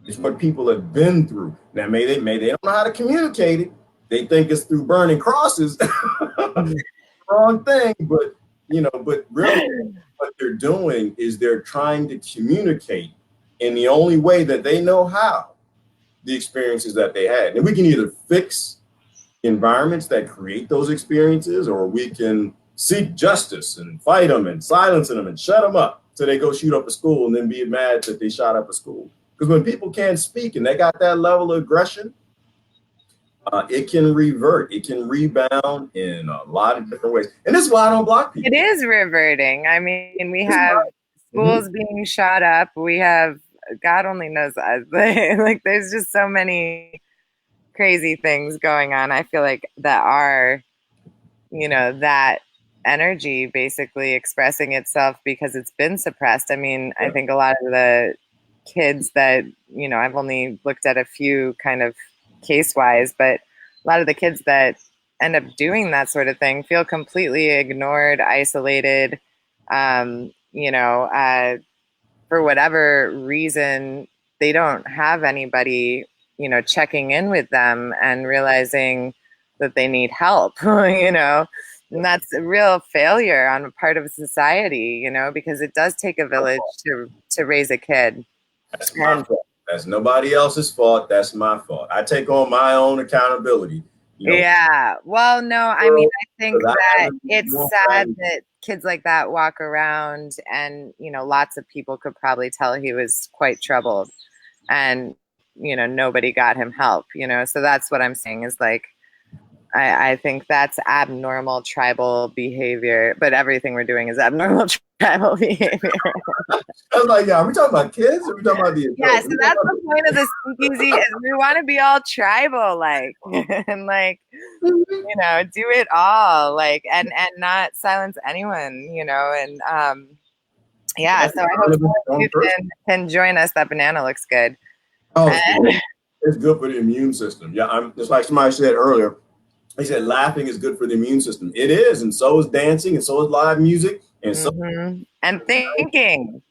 It's what people have been through. Now, may they don't know how to communicate it. They think it's through burning crosses. Wrong thing, but but really what they're doing is they're trying to communicate in the only way that they know how the experiences that they had. And we can either fix environments that create those experiences, or we can seek justice and fight them and silence them and shut them up so they go shoot up a school and then be mad that they shot up a school. Because when people can't speak and they got that level of aggression, it can revert, it can rebound in a lot of different ways. And this is why I don't block people. It is reverting. I mean, we have schools being shot up. We have, God only knows, like there's just so many crazy things going on. I feel like that are, that energy basically expressing itself because it's been suppressed. I mean, I think a lot of the kids that, I've only looked at a few kind of case wise, but a lot of the kids that end up doing that sort of thing feel completely ignored, isolated, for whatever reason, they don't have anybody, checking in with them and realizing that they need help, and that's a real failure on the part of society, because it does take a village to raise a kid. That's my fault. That's nobody else's fault. That's my fault. I take on my own accountability. Yeah. Well, no, I mean, I think that it's sad that kids like that walk around and, lots of people could probably tell he was quite troubled and, nobody got him help, so that's what I'm saying is like, I think that's abnormal tribal behavior, but everything we're doing is abnormal tribal behavior. I was like, yeah, are we talking about kids or are we talking about the adults? Yeah, so that's the point of the speakeasy is we want to be all tribal, like, and like, do it all, like, and not silence anyone, and yeah. So I hope you can join us. That banana looks good. Oh, it's good for the immune system. Yeah, just like somebody said earlier. They said laughing is good for the immune system. It is, and so is dancing, and so is live music, and so and thinking.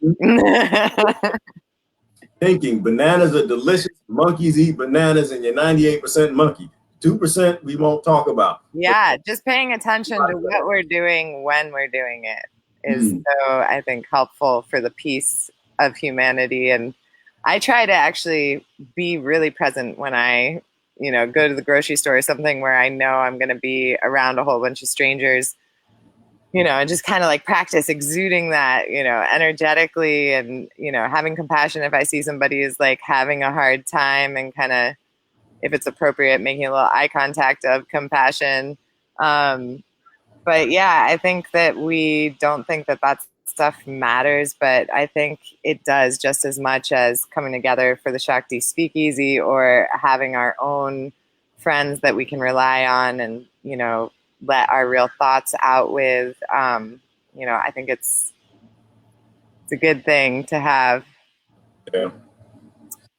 Thinking. Bananas are delicious. Monkeys eat bananas, and you're 98% monkey. 2% we won't talk about. Yeah, just paying attention to what we're doing when we're doing it is so, I think, helpful for the peace of humanity. And I try to actually be really present when I go to the grocery store or something where I know I'm going to be around a whole bunch of strangers, and just kind of like practice exuding that, energetically and, having compassion if I see somebody is like having a hard time and kind of, if it's appropriate, making a little eye contact of compassion. But yeah, I think that we don't think that stuff matters, but I think it does just as much as coming together for the Shakti Speakeasy or having our own friends that we can rely on and, let our real thoughts out with. I think it's a good thing to have. Yeah.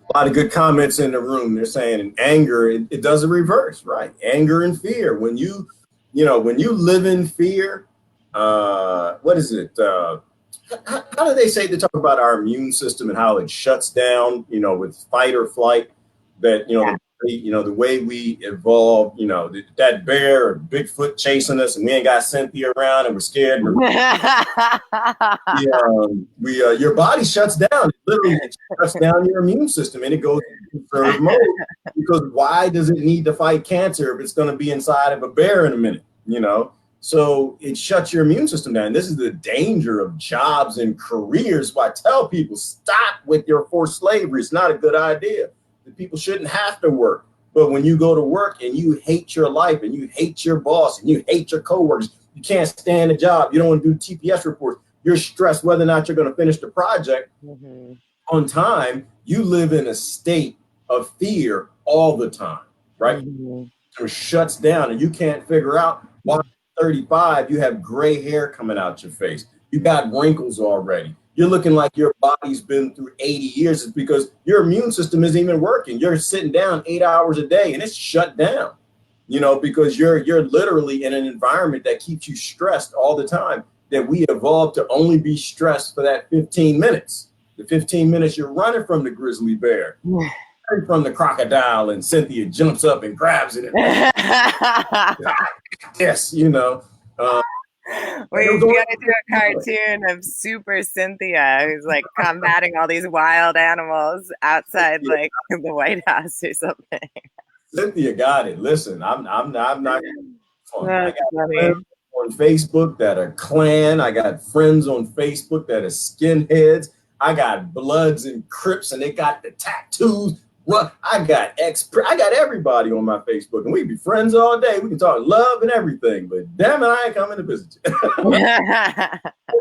A lot of good comments in the room. They're saying anger, it does the reverse, right? Anger and fear. When you live in fear, what is it? How do they say they talk about our immune system and how it shuts down, with fight or flight? That the way we evolved, that bear or Bigfoot chasing us, and we ain't got Cynthia around, and we're scared. Your body shuts down. Literally, it shuts down your immune system, and it goes into conserve mode. Because why does it need to fight cancer if it's going to be inside of a bear in a minute? So it shuts your immune system down. This is the danger of jobs and careers. So I tell people, stop with your forced slavery. It's not a good idea. The people shouldn't have to work. But when you go to work and you hate your life and you hate your boss and you hate your coworkers, you can't stand a job, you don't want to do TPS reports, you're stressed whether or not you're going to finish the project Mm-hmm. on time. You live in a state of fear all the time, right? Mm-hmm. It shuts down and you can't figure out why at 35 you have gray hair coming out your face. You got wrinkles already. You're looking like your body's been through 80 years. It's because your immune system isn't even working. You're sitting down 8 hours a day and it's shut down, because you're literally in an environment that keeps you stressed all the time, that we evolved to only be stressed for that 15 minutes. The 15 minutes you're running from the grizzly bear, from the crocodile, and Cynthia jumps up and grabs it. And yes, We gotta do a cartoon of Super Cynthia who's like combating all these wild animals outside like the White House or something. Cynthia got it. Listen, I'm not fun. I That's got funny. friends on Facebook that are Klan. I got friends on Facebook that are skinheads. I got Bloods and Crips, and they got the tattoos. Well, I got everybody on my Facebook, and we be friends all day. We can talk love and everything, but damn it, I ain't coming to visit you.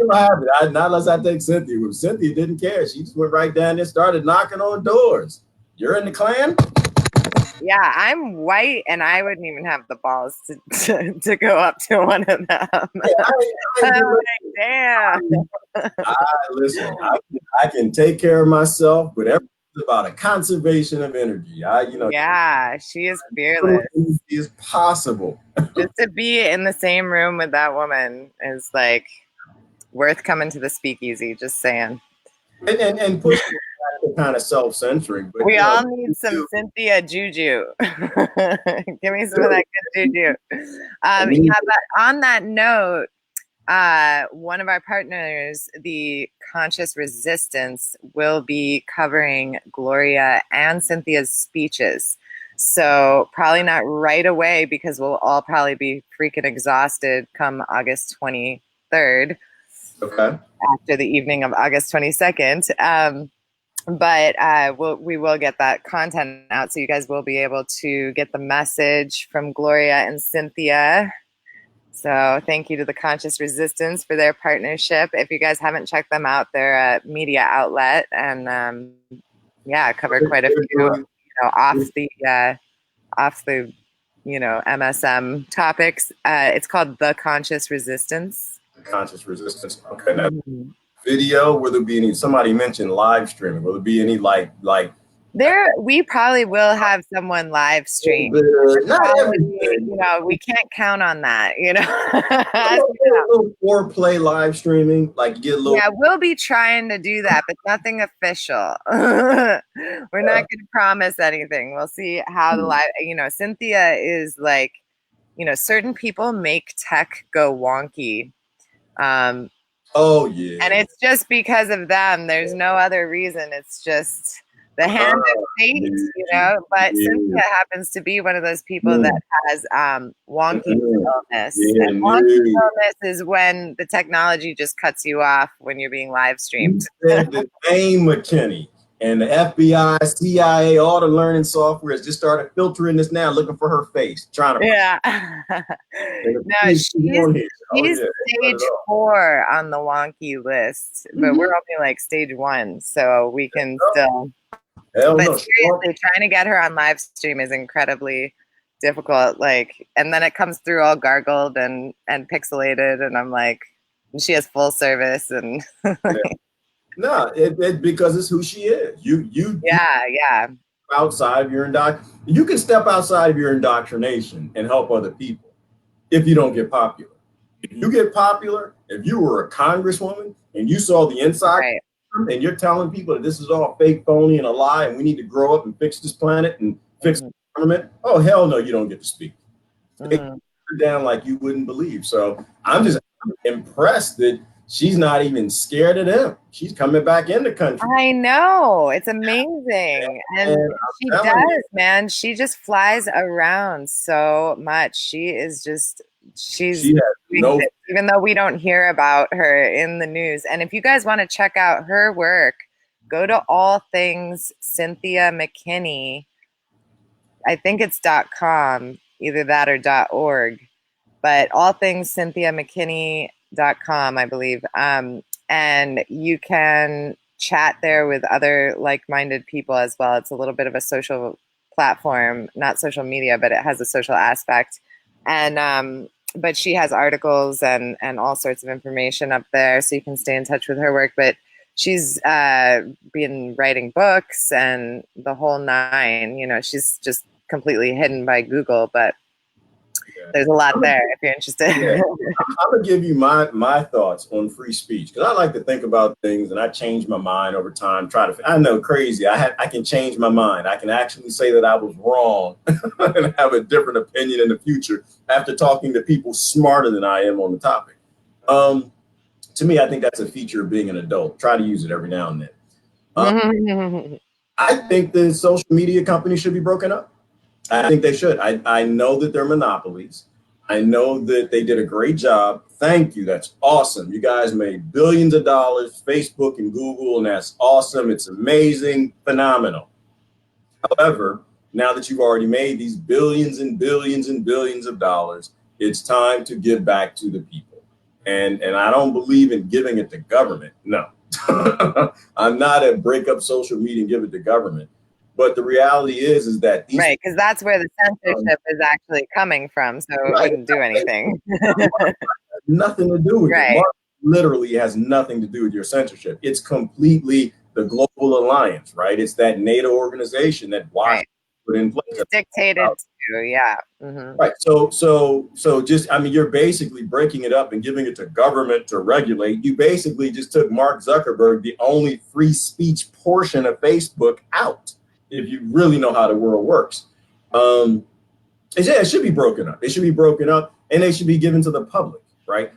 Not unless I take Cynthia. When Cynthia didn't care, she just went right down there, started knocking on doors. You're in the Klan? Yeah, I'm white, and I wouldn't even have the balls to go up to one of them. I'm like, damn. Listen, I can take care of myself, but everything's about a conservation of energy. Yeah, she is fearless. Is possible. Just to be in the same room with that woman is like worth coming to the speakeasy. Just saying. And push kind of self-censoring. But we all need some Cynthia juju. Give me some of that good juju. Yeah, but on that note, one of our partners, the Conscious Resistance, will be covering Gloria and Cynthia's speeches. So probably not right away because we'll all probably be freaking exhausted come August 23rd. Okay. After the evening of August 22nd. But we will get that content out, so you guys will be able to get the message from Gloria and Cynthia. So thank you to the Conscious Resistance for their partnership. If you guys haven't checked them out, they're a media outlet, and cover quite a few, off the MSM topics. It's called The Conscious Resistance. Conscious Resistance. Okay. Now, video, will there be any, somebody mentioned live streaming, will there be any like we probably will have someone live stream. Not everything. We can't count on that, A little foreplay live streaming, like you get a little. Yeah, we'll be trying to do that, but nothing official. We're not going to promise anything. We'll see how the live, Cynthia is like, certain people make tech go wonky. Oh yeah. And it's just because of them. There's no other reason. It's just the hand of fate, But Cynthia happens to be one of those people that has wonky illness. And wonky illness is when the technology just cuts you off when you're being live streamed. The name McKinney and the FBI, CIA, all the learning software has just started filtering this now, looking for her face, trying to. Yeah. No, she's stage 4 on the wonky list, but we're only like stage 1, so we can still. Seriously, trying to get her on live stream is incredibly difficult. And then it comes through all gargled and pixelated, and I'm like, she has full service and. No, it because it's who she is. You outside of your you can step outside of your indoctrination and help other people if you don't get popular. If you get popular, if you were a congresswoman and you saw the inside and you're telling people that this is all fake, phony, and a lie, and we need to grow up and fix this planet and fix the government, oh hell no, you don't get to speak. They put her down like you wouldn't believe. So I'm just impressed that she's not even scared of them. She's coming back in the country. I know. It's amazing. And she does, man. She just flies around so much. She's even though we don't hear about her in the news. And if you guys want to check out her work, go to All Things Cynthia McKinney. I think it's .com, either that or .org. But All Things Cynthia McKinney.com, I believe. and you can chat there with other like-minded people as well. It's a little bit of a social platform, not social media, but it has a social aspect. And but she has articles and all sorts of information up there, so you can stay in touch with her work. But she's been writing books and the whole nine. You know, she's just completely hidden by Google, but Yeah. there's a lot there if you're interested. Yeah, I'm gonna give you my thoughts on free speech because I like to think about things and I change my mind over time. I know crazy. I can change my mind. I can actually say that I was wrong and have a different opinion in the future after talking to people smarter than I am on the topic. Um, to me, I think that's a feature of being an adult. Try to use it every now and then. I think the social media companies should be broken up. I think they should. I know that they're monopolies. I know that they did a great job. Thank you. That's awesome. You guys made billions of dollars, Facebook and Google, and that's awesome. It's amazing, phenomenal. However, now that you've already made these billions and billions and billions of dollars, it's time to give back to the people. And I don't believe in giving it to government. No. I'm not a break up social media and give it to government. But the reality is that these right, because that's where the censorship is actually coming from. So it right, wouldn't do anything. nothing to do with it. Right. Mark literally has nothing to do with your censorship. It's completely the Global Alliance, right? It's that NATO organization that Washington put in place. It's dictated to, yeah. Mm-hmm. Right. So just, I mean, you're basically breaking it up and giving it to government to regulate. You basically just took Mark Zuckerberg, the only free speech portion of Facebook, out, if you really know how the world works. It should be broken up. It should be broken up and they should be given to the public, right?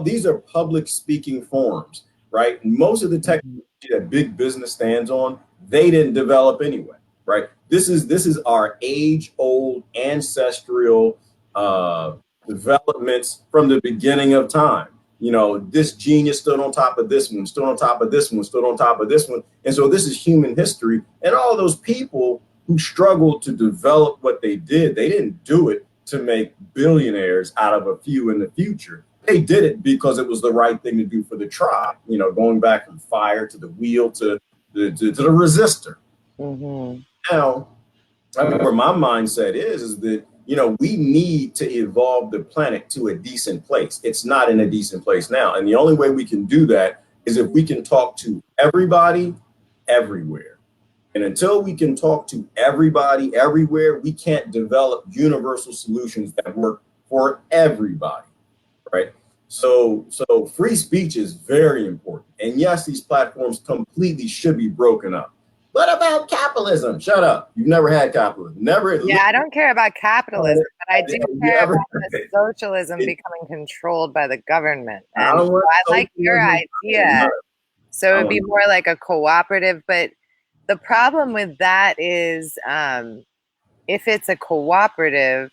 These are public speaking forums, right? Most of the technology that big business stands on, they didn't develop anyway, right? This is our age-old ancestral developments from the beginning of time. You know, this genius stood on top of this one, stood on top of this one, stood on top of this one. And so this is human history. And all those people who struggled to develop what they didn't do it to make billionaires out of a few in the future. They did it because it was the right thing to do for the tribe, you know, going back from fire to the wheel to the resistor. Mm-hmm. Now, I mean, where my mindset is that, you know, we need to evolve the planet to a decent place. It's not in a decent place now. And the only way we can do that is if we can talk to everybody everywhere. And until we can talk to everybody everywhere, we can't develop universal solutions that work for everybody, right? So free speech is very important. And yes, these platforms completely should be broken up. What about capitalism? Shut up. You've never had capitalism. Never. Yeah, I don't care about capitalism, but I do care about the socialism it, becoming controlled by the government. I And don't want I like your idea. So it'd be more like a cooperative, but the problem with that is if it's a cooperative,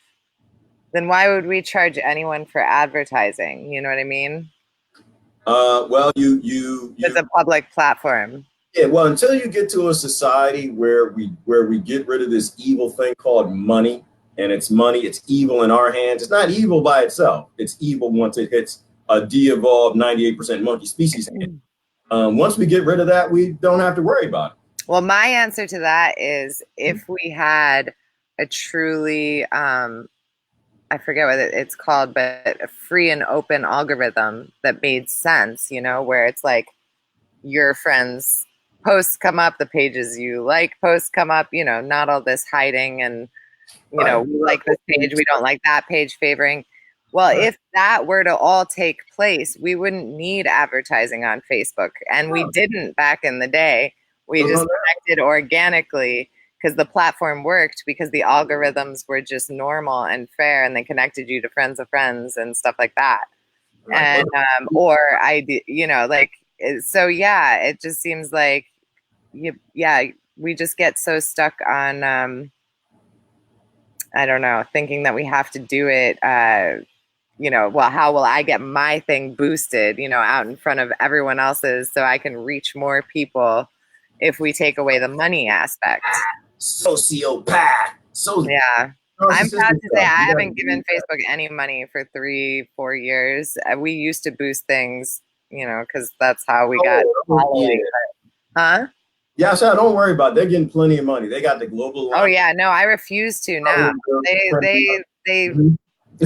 then why would we charge anyone for advertising? You know what I mean? Well, It's a public platform. Yeah, well, until you get to a society where we get rid of this evil thing called money, and it's money, it's evil in our hands. It's not evil by itself. It's evil once it hits a de-evolved 98% monkey species. Once we get rid of that, we don't have to worry about it. Well, my answer to that is if we had a truly, I forget what it's called, but a free and open algorithm that made sense, you know, where it's like your friends' posts come up, the pages you like posts come up, you know, not all this hiding and, you know, we like this page, we don't like that page favoring. Well, if that were to all take place, we wouldn't need advertising on Facebook. And we didn't back in the day. We just connected organically because the platform worked because the algorithms were just normal and fair and they connected you to friends of friends and stuff like that. And, you know, like, so yeah, it just seems like, we just get so stuck on, I don't know, thinking that we have to do it, you know, well, how will I get my thing boosted, you know, out in front of everyone else's so I can reach more people if we take away the money aspect? Sociopath. Yeah. I'm proud to say I haven't given Facebook any money for 3-4 years. We used to boost things because that's how we got following. Yeah. Huh? Yeah, so don't worry about it. They're getting plenty of money. They got the global. Oh yeah, no, I refuse to now. They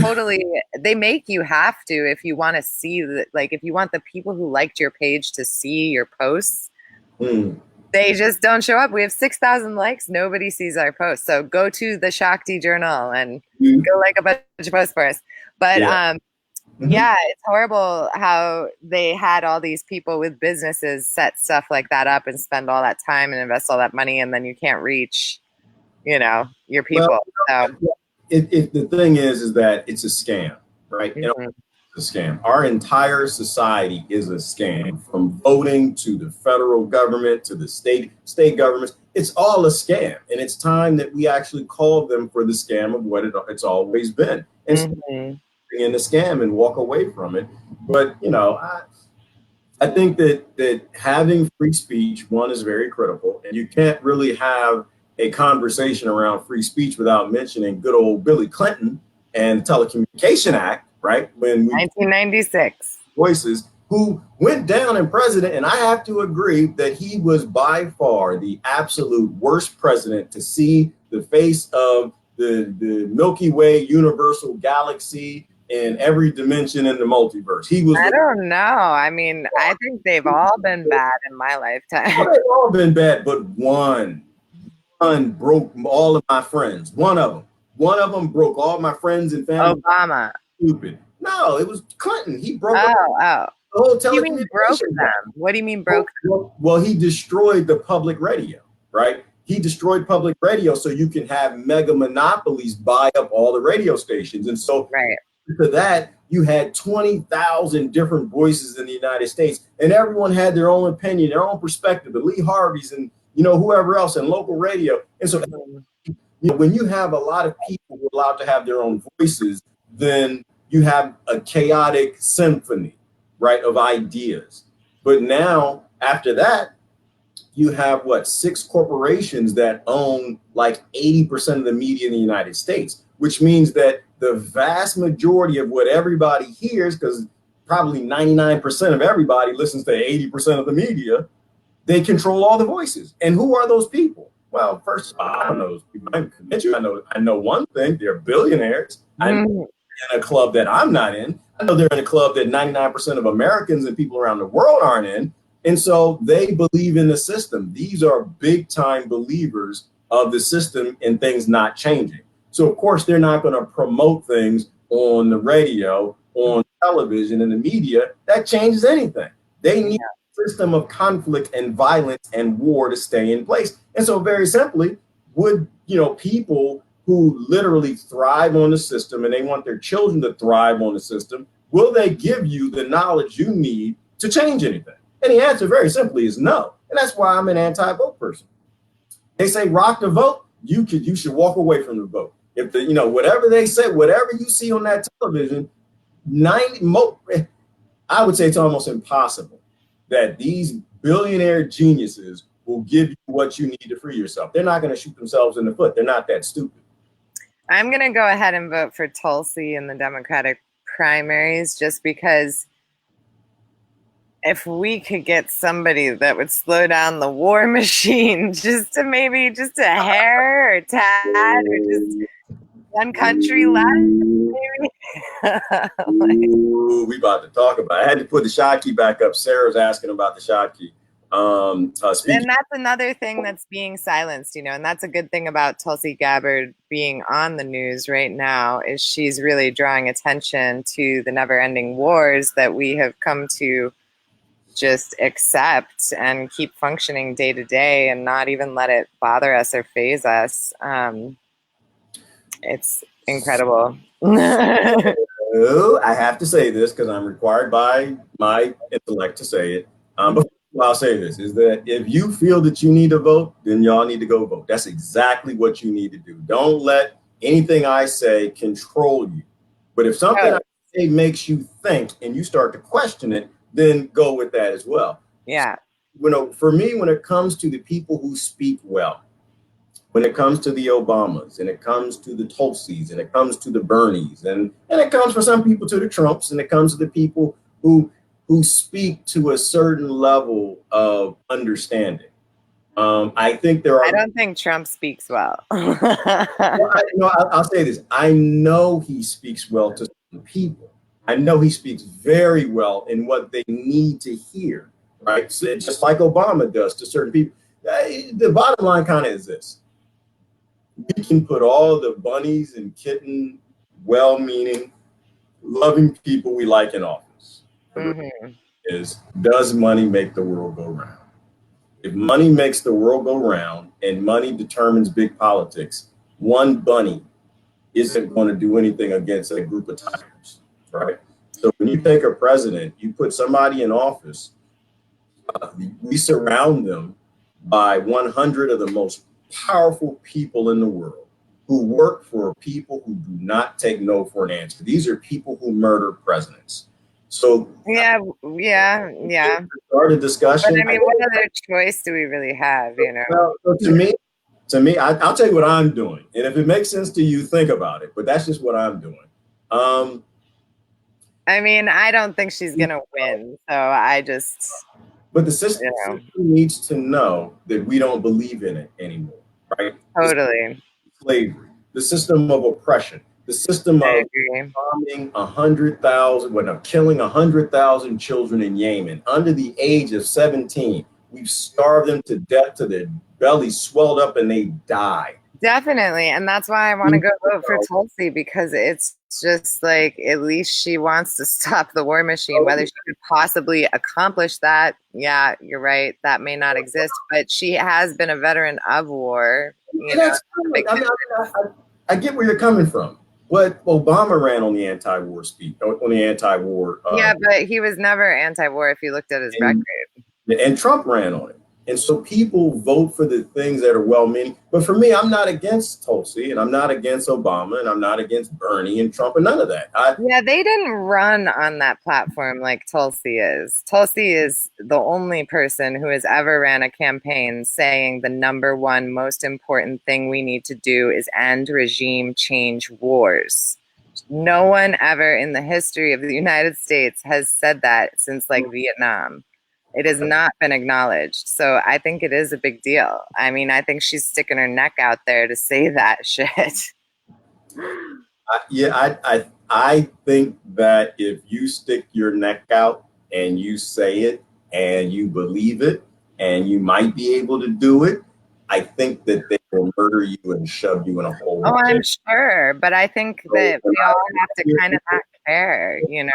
totally, they make you have to if you want to see that, like if you want the people who liked your page to see your posts. They just don't show up. We have 6,000 likes. Nobody sees our posts. So go to the Shakti Journal and go like a bunch of posts for us. But yeah, it's horrible how they had all these people with businesses set stuff like that up and spend all that time and invest all that money, and then you can't reach, your people. Well, so the thing is that it's a scam, right? It's a scam. Our entire society is a scam, from voting to the federal government to the state governments. It's all a scam, and it's time that we actually call them for the scam of what it's always been. And in the scam and walk away from it. But I think that having free speech, one, is very critical, and you can't really have a conversation around free speech without mentioning good old Billy Clinton and the Telecommunication Act, right? When 1996 voices, who went down in president, and I have to agree that he was by far the absolute worst president to see the face of the Milky Way universal galaxy in every dimension in the multiverse. I don't know. I mean, I think they've all been bad in my lifetime. They've all been bad, but one broke all of my friends. One of them broke all my friends and family. Obama. Stupid. No, it was Clinton. He broke the whole telecommunications. What do you mean broke them? What do you mean broke them? Well, he destroyed the public radio, right? He destroyed public radio so you can have mega monopolies buy up all the radio stations. And so to that, you had 20,000 different voices in the United States, and everyone had their own opinion, their own perspective, the Lee Harveys and whoever else in local radio. And so when you have a lot of people who are allowed to have their own voices, then you have a chaotic symphony, right, of ideas. But now, after that, you have 6 corporations that own like 80% of the media in the United States, which means that the vast majority of what everybody hears, because probably 99% of everybody listens to 80% of the media, they control all the voices. And who are those people? Well, first of all, I don't know those people. I know one thing: they're billionaires. I'm in a club that I'm not in. I know they're in a club that 99% of Americans and people around the world aren't in. And so they believe in the system. These are big time believers of the system and things not changing. So, of course, they're not going to promote things on the radio, on television, and the media that changes anything. They need a system of conflict and violence and war to stay in place. And so, very simply, would people who literally thrive on the system and they want their children to thrive on the system, will they give you the knowledge you need to change anything? And the answer, very simply, is no. And that's why I'm an anti-vote person. They say rock the vote. You should walk away from the vote. If whatever they say, whatever you see on that television, I would say it's almost impossible that these billionaire geniuses will give you what you need to free yourself. They're not going to shoot themselves in the foot. They're not that stupid. I'm going to go ahead and vote for Tulsi in the Democratic primaries, just because if we could get somebody that would slow down the war machine just a hair or a tad or just one country left. Ooh, we about to talk about it. I had to put the Shadkey back up. Sarah's asking about the Shadkey. And that's another thing that's being silenced, and that's a good thing about Tulsi Gabbard being on the news right now, is she's really drawing attention to the never-ending wars that we have come to just accept and keep functioning day to day and not even let it bother us or faze us. It's incredible. I have to say this because I'm required by my intellect to say it. But I'll say this, is that if you feel that you need to vote, then y'all need to go vote. That's exactly what you need to do. Don't let anything I say control you. But if something I say makes you think and you start to question it, then go with that as well. Yeah. For me, when it comes to the people who speak well, when it comes to the Obamas, and it comes to the Tulsis, and it comes to the Bernies, and it comes for some people to the Trumps, and it comes to the people who who speak to a certain level of understanding. I think there I are. don't think Trump speaks well. Well, I'll say this. I know he speaks well to some people. I know he speaks very well in what they need to hear, right? So just like Obama does to certain people. The bottom line kind of is this: we can put all the bunnies and kitten, well-meaning, loving people we like in office. Mm-hmm. Is does money make the world go round? If money makes the world go round and money determines big politics, one bunny isn't going to do anything against a group of tigers, right? So when you take a president, you put somebody in office, we surround them by 100 of the most powerful people in the world who work for people who do not take no for an answer. These are people who murder presidents. So yeah, yeah. start a But discussion. I mean, what other choice do we really have, you know? Well, so to me, I'll tell you what I'm doing, and if it makes sense to you, think about it. But that's just what I'm doing. Um, I mean, I don't think she's gonna win, so I just, but the you system know, needs to know that we don't believe in it anymore, right? totally. Slavery, the system of oppression, the system I of agree. bombing 100,000, well, no, killing 100,000 children in Yemen under the age of 17. We've starved them to death to their bellies swelled up and they die. Definitely. And that's why I want to go vote for Tulsi, because it's just like at least she wants to stop the war machine. Whether she could possibly accomplish that, yeah, you're right. That may not exist, but she has been a veteran of war, you know. That's I get where you're coming from. But Obama ran on the anti-war speech, on the anti-war, Yeah, but he was never anti-war if you looked at his record. and Trump ran on it. And so people vote for the things that are well-meaning. But for me, I'm not against Tulsi, and I'm not against Obama, and I'm not against Bernie and Trump, and none of that. Yeah, they didn't run on that platform like Tulsi is. Tulsi is the only person who has ever ran a campaign saying the number one most important thing we need to do is end regime change wars. No one ever in the history of the United States has said that since like Vietnam. It has not been acknowledged. So I think it is a big deal. I mean, I think she's sticking her neck out there to say that shit. I think that if you stick your neck out and you say it and you believe it and you might be able to do it, I think that they will murder you and shove you in a hole. Oh, I'm sure, but I think that we all have to kind of not care, you know?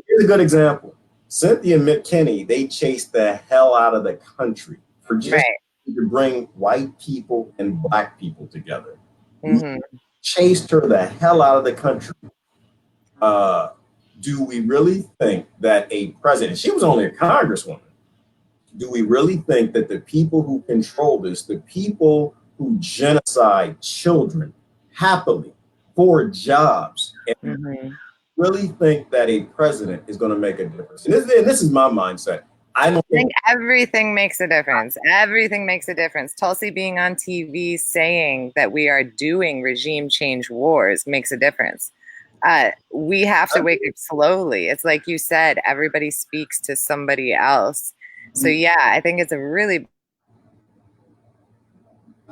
Here's a good example. Cynthia McKinney, they chased the hell out of the country for just to bring white people and black people together. Mm-hmm. Chased her the hell out of the country. Do we really think that a president, she was only a congresswoman, do we really think that the people who control this, the people who genocide children happily for jobs, and really think that a president is going to make a difference? And this is my mindset. I don't think everything makes a difference. Everything makes a difference. Tulsi being on TV saying that we are doing regime change wars makes a difference. We have to wake up slowly. It's like you said, everybody speaks to somebody else. So yeah, I think it's a really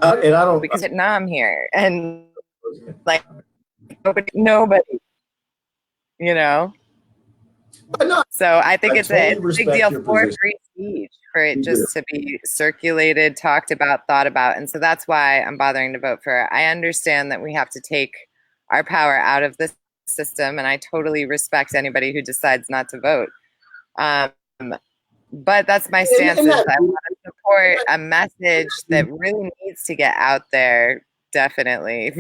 and I don't because Vietnam here and like nobody, you know. So I think it's a big deal for free speech, for it just to be circulated, talked about, thought about. And so that's why I'm bothering to vote for her. I understand that we have to take our power out of the system, and I totally respect anybody who decides not to vote. But that's my stance. Is I want to support a message that really needs to get out there, definitely,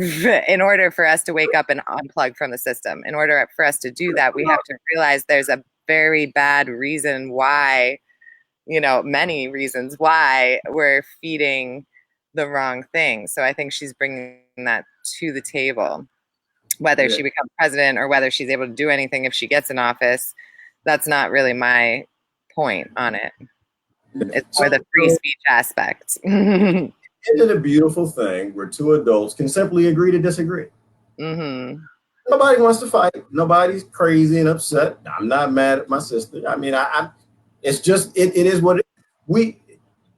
in order for us to wake up and unplug from the system. In order for us to do that, we have to realize there's a very bad reason why, you know, many reasons why we're feeding the wrong thing. So I think she's bringing that to the table. Whether she becomes president or whether she's able to do anything if she gets in office, that's not really my point on it. It's more the free speech aspect. Isn't it a beautiful thing where two adults can simply agree to disagree? Mm-hmm. Nobody wants to fight. Nobody's crazy and upset. I'm not mad at my sister. I mean, it's just it is what we.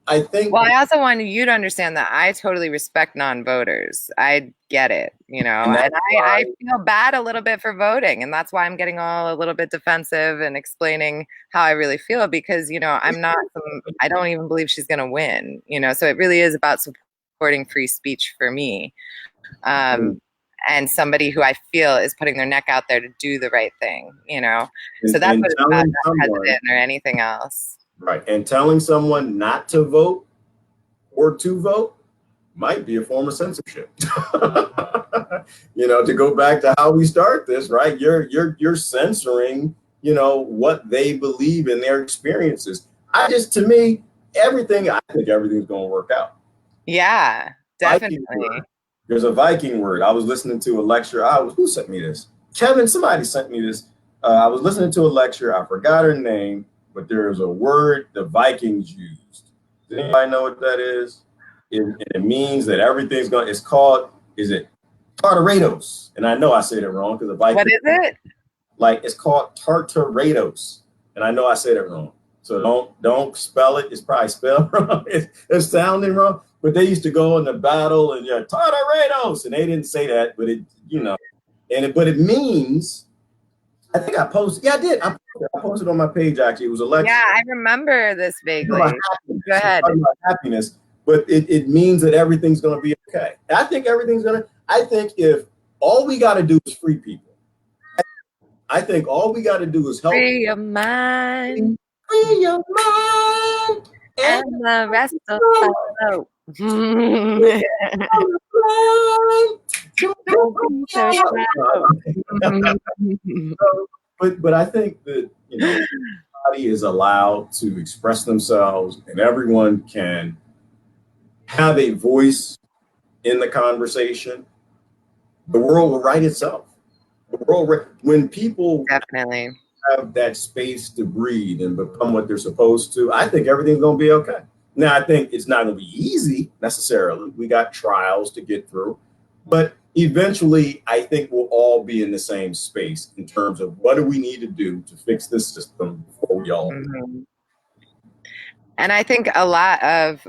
I think, Well, I also wanted you to understand that I totally respect non-voters. I get it, and and that's why. I feel bad a little bit for voting. And that's why I'm getting all a little bit defensive and explaining how I really feel because, I don't even believe she's going to win, so it really is about supporting free speech for me. Um, and somebody who I feel is putting their neck out there to do the right thing, So that's And what it's about, telling not someone president or anything else. right and telling someone not to vote or to vote might be a form of censorship. To go back to how we start this, right? You're censoring, what they believe in their experiences. To me, I think everything's going to work out. Yeah, Viking word. definitely. There's a Viking word. I was listening to a lecture. Who sent me this? Kevin, somebody sent me this. I was listening to a lecture. I forgot her name, but there is a word the Vikings used. Does anybody know what that is? It means that everything's going. It's called. Is it Tartarados? And I know I said it wrong because the What Viking, is it? like, it's called Tartarados, and I know I said it wrong. So don't spell it. It's probably spelled wrong. It's sounding wrong. But they used to go in the battle and Tartarados, and they didn't say that, but but it means. I think I posted. Yeah, I did. I posted on my page actually. It was a lecture Yeah, I remember this about vaguely. Go happiness. It's ahead. talking about happiness, but it means that everything's going to be okay. I think everything's going to. I think if all we got to do is free people. I think all we got to do is help Free your mind free your mind and and the rest will follow. Don't be so shallow. but I think that everybody is allowed to express themselves, and everyone can have a voice in the conversation. The world will right itself. When people Definitely. have that space to breathe and become what they're supposed to, I think everything's going to be okay. Now, I think it's not going to be easy necessarily. We got trials to get through, but eventually, I think we'll all be in the same space in terms of what do we need to do to fix this system before we all. Mm-hmm. And I think a lot of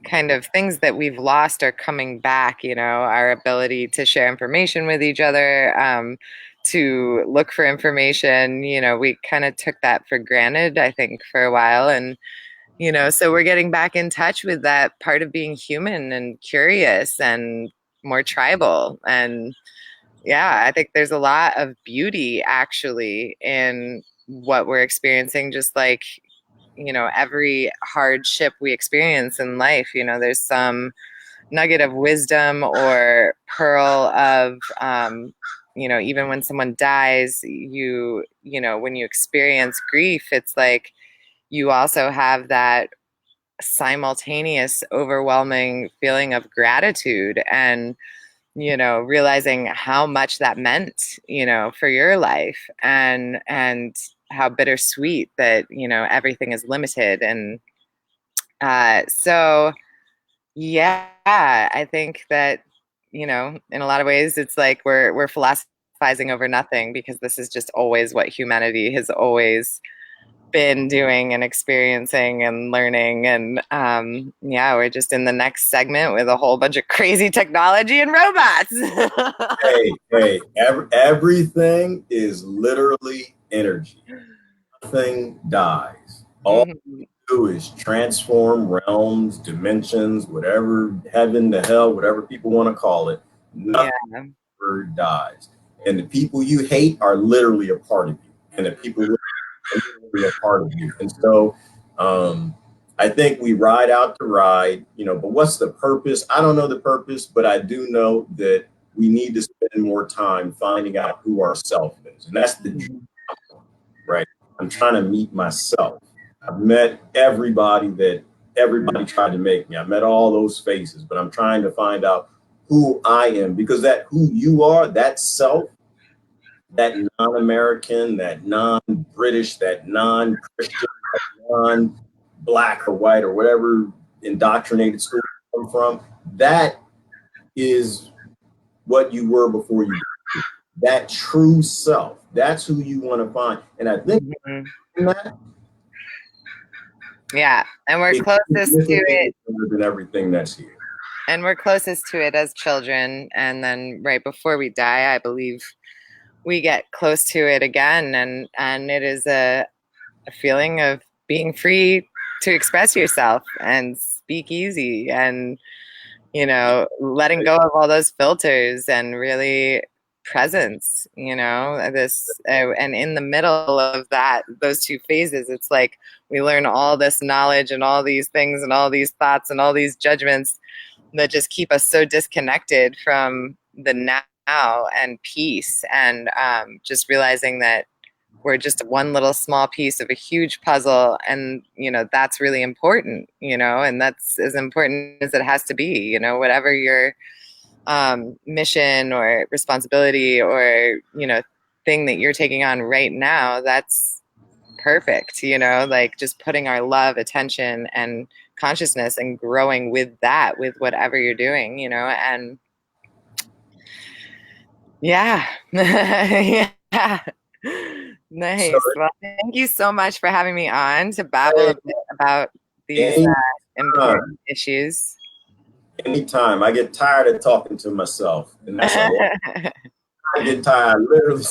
kind of things that we've lost are coming back, our ability to share information with each other, to look for information. We kind of took that for granted, I think, for a while. And, so we're getting back in touch with that part of being human and curious and more tribal. And yeah, I think there's a lot of beauty actually in what we're experiencing, just like every hardship we experience in life, there's some nugget of wisdom or pearl of, even when someone dies, when you experience grief, it's like you also have that simultaneous overwhelming feeling of gratitude and realizing how much that meant, for your life and how bittersweet that, everything is limited. And so, yeah, I think that, in a lot of ways, it's like we're philosophizing over nothing because this is just always what humanity has always been doing and experiencing and learning. And yeah, we're just in the next segment with a whole bunch of crazy technology and robots. Everything is literally energy. Nothing dies. All Mhm. do is transform realms, dimensions, whatever, heaven to hell, whatever people want to call it. Yeah. Nothing ever dies. And the people you hate are literally a part of you. And the people who are literally a part of you. And so I think we ride out the ride, but what's the purpose? I don't know the purpose, but I do know that we need to spend more time finding out who our self is. And that's the dream, right? I'm trying to meet myself. I've met everybody that everybody tried to make me. I met all those faces, but I'm trying to find out who I am because that who you are, that self, that non-American, that non-British, that non-Christian, that non-black or white or whatever indoctrinated school you come from, that is what you were before you. that true self. That's who you want to find. And I think that yeah, and we're it's closest to it. better than everything that's here. And we're closest to it as children, and then right before we die, I believe we get close to it again, and it is a feeling of being free to express yourself and speak easy, and letting go of all those filters and really presence, this and in the middle of those two phases, it's like we learn all this knowledge and all these things and all these thoughts and all these judgments that just keep us so disconnected from the now and peace, and just realizing that we're just one little small piece of a huge puzzle, and that's really important, and that's as important as it has to be, whatever your mission or responsibility or thing that you're taking on right now, that's perfect, like just putting our love, attention, and consciousness and growing with that, with whatever you're doing, and yeah. Yeah. Nice. So Well, thank you so much for having me on to babble a bit about these important issues. anytime I get tired of talking to myself, and that's a lot. I get tired, literally.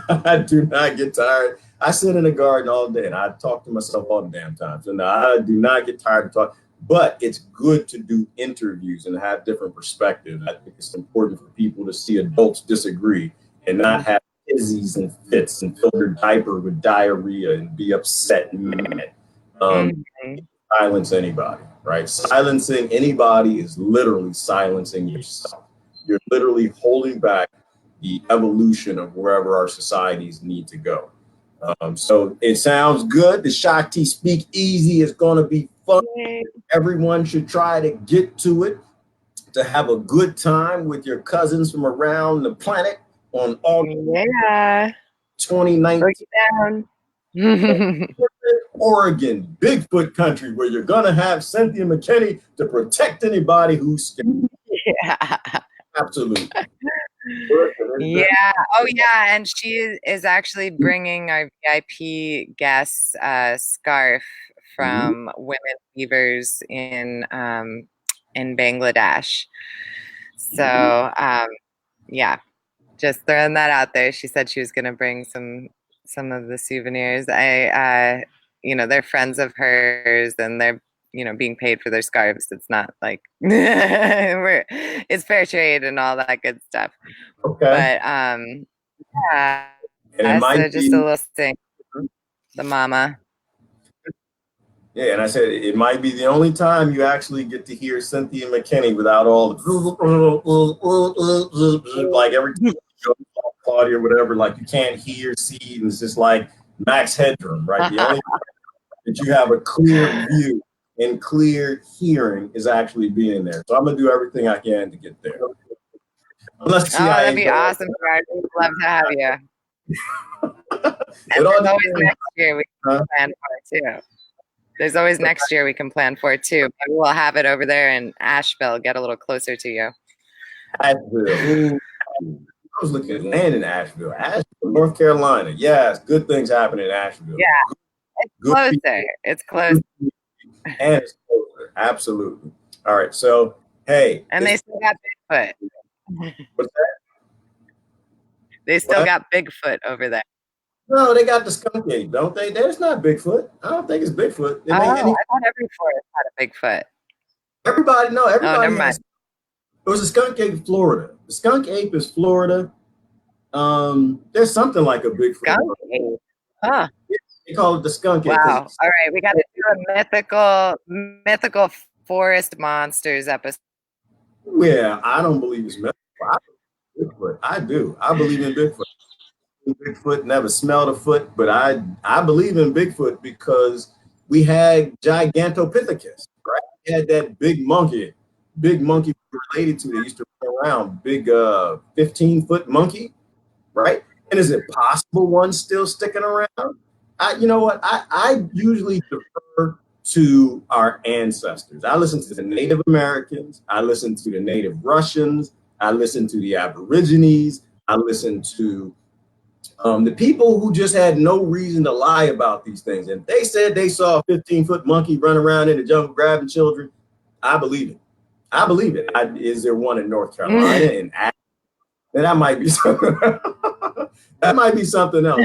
I do not get tired. I sit in the garden all day and I talk to myself all the damn time. So no, I do not get tired of talking. But it's good to do interviews and have different perspectives. I think it's important for people to see adults disagree and not have izzies and fits and fill their diaper with diarrhea and be upset and mad. Silence anybody, right? Silencing anybody is literally silencing yourself. You're literally holding back the evolution of wherever our societies need to go. So it sounds good. The Shakti Speak Easy is going to be fun. Everyone should try to get to it, to have a good time with your cousins from around the planet on August 2019. Oregon, Bigfoot country, where you're going to have Cynthia McKinney to protect anybody who's scared. Yeah. Absolutely. Yeah. Oh, yeah. And she is actually bringing our VIP guest scarf from women weavers in Bangladesh. So yeah, just throwing that out there. She said she was going to bring some of the souvenirs. They're friends of hers, and they're being paid for their scarves. It's not like it's fair trade and all that good stuff. Okay. But yeah, and it might just a little thing. The mama. Yeah, and I said it might be the only time you actually get to hear Cynthia McKinney without all the like every time you go Claudia or whatever, like you can't hear, see, and it's just like Max Headroom, right? The only time that you have a clear view and clear hearing is actually being there. So I'm gonna do everything I can to get there. Unless that'd be awesome, Gerard. We'd love to have you. And always next year we can plan for it too. There's always next year we can plan for it too. Maybe we'll have it over there in Asheville, get a little closer to you. Asheville. I was looking at land in Asheville, North Carolina. Yes, good things happen in Asheville. Yeah, it's closer. People. It's close. And it's closer. Absolutely. All right. So, hey. And they still got Bigfoot. What's that? They still got Bigfoot over there. No, they got the skunk ape, don't they? There's not Bigfoot. I don't think it's Bigfoot. I thought every forest had a Bigfoot. Everybody, no, everybody. Oh, never mind. It was a skunk ape, Florida. The skunk ape is Florida. There's something like a Bigfoot. Skunk ape. Huh. They call it the skunk ape. Wow. All right, we got to do a mythical forest monsters episode. Yeah, I don't believe it's Bigfoot. I do. I believe in Bigfoot. Bigfoot, never smelled a foot, but I believe in Bigfoot because we had Gigantopithecus, right? We had that big monkey related to that used to run around, big 15-foot monkey, right? And is it possible one's still sticking around? You know what? I usually defer to our ancestors. I listen to the Native Americans. I listen to the Native Russians. I listen to the Aborigines. I listen to the people who just had no reason to lie about these things. And they said they saw a 15-foot monkey run around in the jungle grabbing children. I believe it. I believe it. Is there one in North Carolina? And that might be something. That might be something else.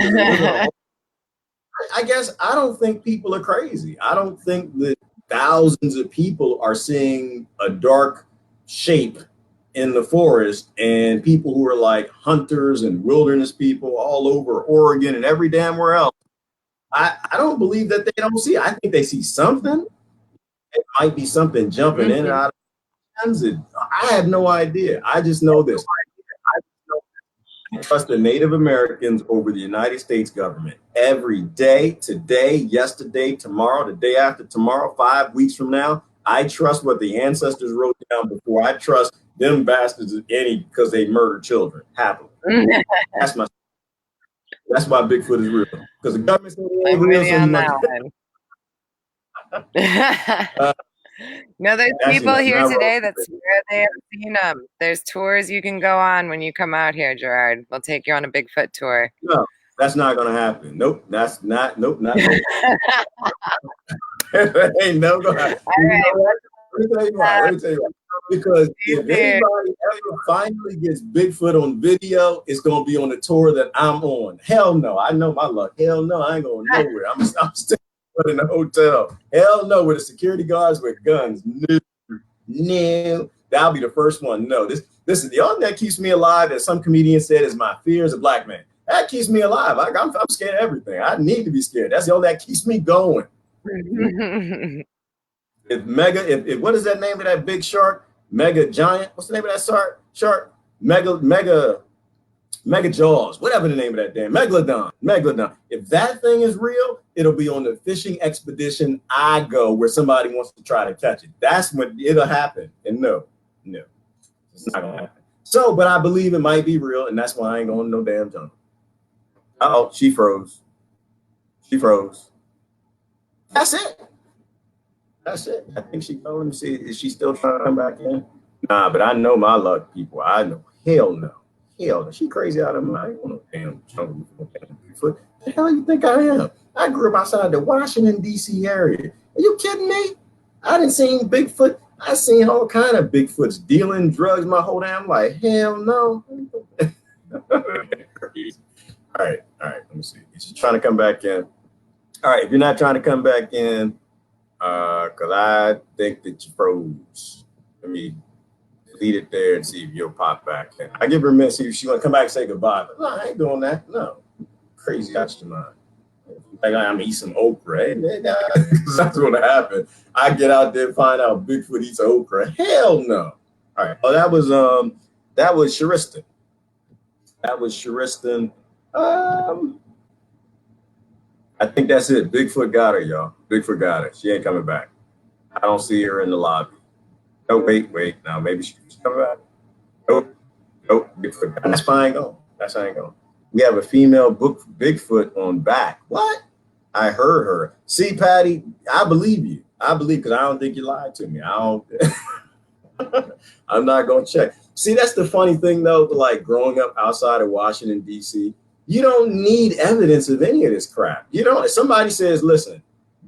I guess I don't think people are crazy. I don't think that thousands of people are seeing a dark shape in the forest, and people who are like hunters and wilderness people all over Oregon and every damn where else. I don't believe that they don't see. I think they see something. It might be something jumping in and out of transit. I have no idea. I just know this. I trust the Native Americans over the United States government every day, today, yesterday, tomorrow, the day after tomorrow, 5 weeks from now. I trust what the ancestors wrote down before I trust them bastards any because they murder children happily. That's why Bigfoot is real. Because the government said it ain't real, so much. No, there's people here today that swear they have seen them. There's tours you can go on when you come out here, Gerard. We'll take you on a Bigfoot tour. No, that's not going to happen. Nope, that's not. Nope, not. Ain't no going to happen. All right. Let me tell you why. Let me tell you why. Because if anybody ever finally gets Bigfoot on video, it's going to be on the tour that I'm on. Hell no. I know my luck. Hell no. I ain't going nowhere. I'm staying in the hotel. Hell no. With the security guards with guns. No. That'll be the first one. No. This is the only thing that keeps me alive, as some comedian said, is my fear as a black man. That keeps me alive. I'm scared of everything. I need to be scared. That's the only thing that keeps me going. If what is that name of that big shark? Mega giant. What's the name of that shark? Mega jaws. Whatever the name of that damn megalodon. If that thing is real, it'll be on the fishing expedition I go where somebody wants to try to catch it. That's when it'll happen. And no, it's not gonna happen. So, but I believe it might be real, and that's why I ain't going to no damn jungle. Uh-oh, she froze. That's it. I think she told him to see, is she still trying to come back in? Nah, but I know my luck, people. I know. Hell no. She crazy out of my mind. I don't know damn jungle Bigfoot. The hell you think I am? I grew up outside the Washington, D.C. area. Are you kidding me? I didn't see Bigfoot. I seen all kind of Bigfoots dealing drugs my whole damn life. Hell no. All right. Let me see. Is she trying to come back in? All right. If you're not trying to come back in, because I think that you froze. Let me delete it there and see if you'll pop back in. I give her a minute, see if she want to come back and say goodbye. But no, I ain't doing that. No. Crazy out your mind. Like I'm eat some okra. Hey, that's what happened. I get out there and find out Bigfoot eats okra. Hell no. All right. Oh, that was Sharistan. I think that's it. Bigfoot got her, y'all. Bigfoot got her. She ain't coming back. I don't see her in the lobby. Oh, wait. Now maybe she's coming back. Nope. Bigfoot. That's fine. That's how I go. We have a female Bigfoot on back. What? I heard her. See, Patty, I believe you. I believe because I don't think you lied to me. I'm not gonna check. See, that's the funny thing though. Like growing up outside of Washington D.C., you don't need evidence of any of this crap. You don't. If somebody says, "Listen,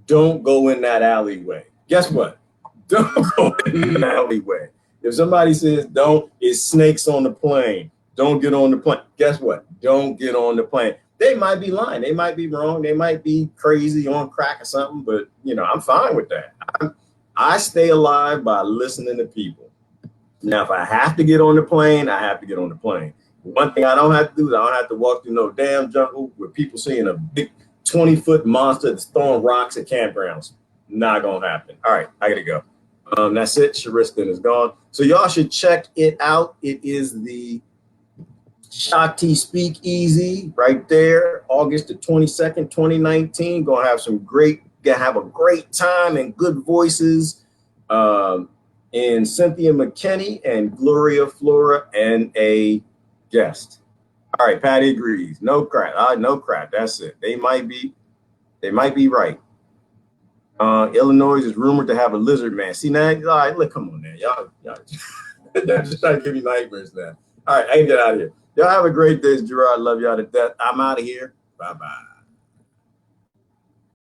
don't go in that alleyway," guess what? Don't go in the alleyway. If somebody says, "Don't," it's snakes on the plane. Don't get on the plane. Guess what? Don't get on the plane. They might be lying. They might be wrong. They might be crazy on crack or something. But I'm fine with that. I stay alive by listening to people. Now, if I have to get on the plane, I have to get on the plane. One thing I don't have to do is I don't have to walk through no damn jungle with people seeing a big 20-foot monster that's throwing rocks at campgrounds. Not gonna happen. All right, I gotta go. That's it. Sharistan is gone. So y'all should check it out. It is the Shakti Speakeasy right there, August the 22nd, 2019. Gonna have a great time and good voices. And Cynthia McKinney and Gloria Flora and a guest. All right, Patty agrees. No crap. No crap. That's it. They might be right. Illinois is rumored to have a lizard man. See now, all right, look, come on now. Y'all just trying to give me nightmares now. All right, I can get out of here. Y'all have a great day, Gerard. Love y'all to death. I'm out of here. Bye bye.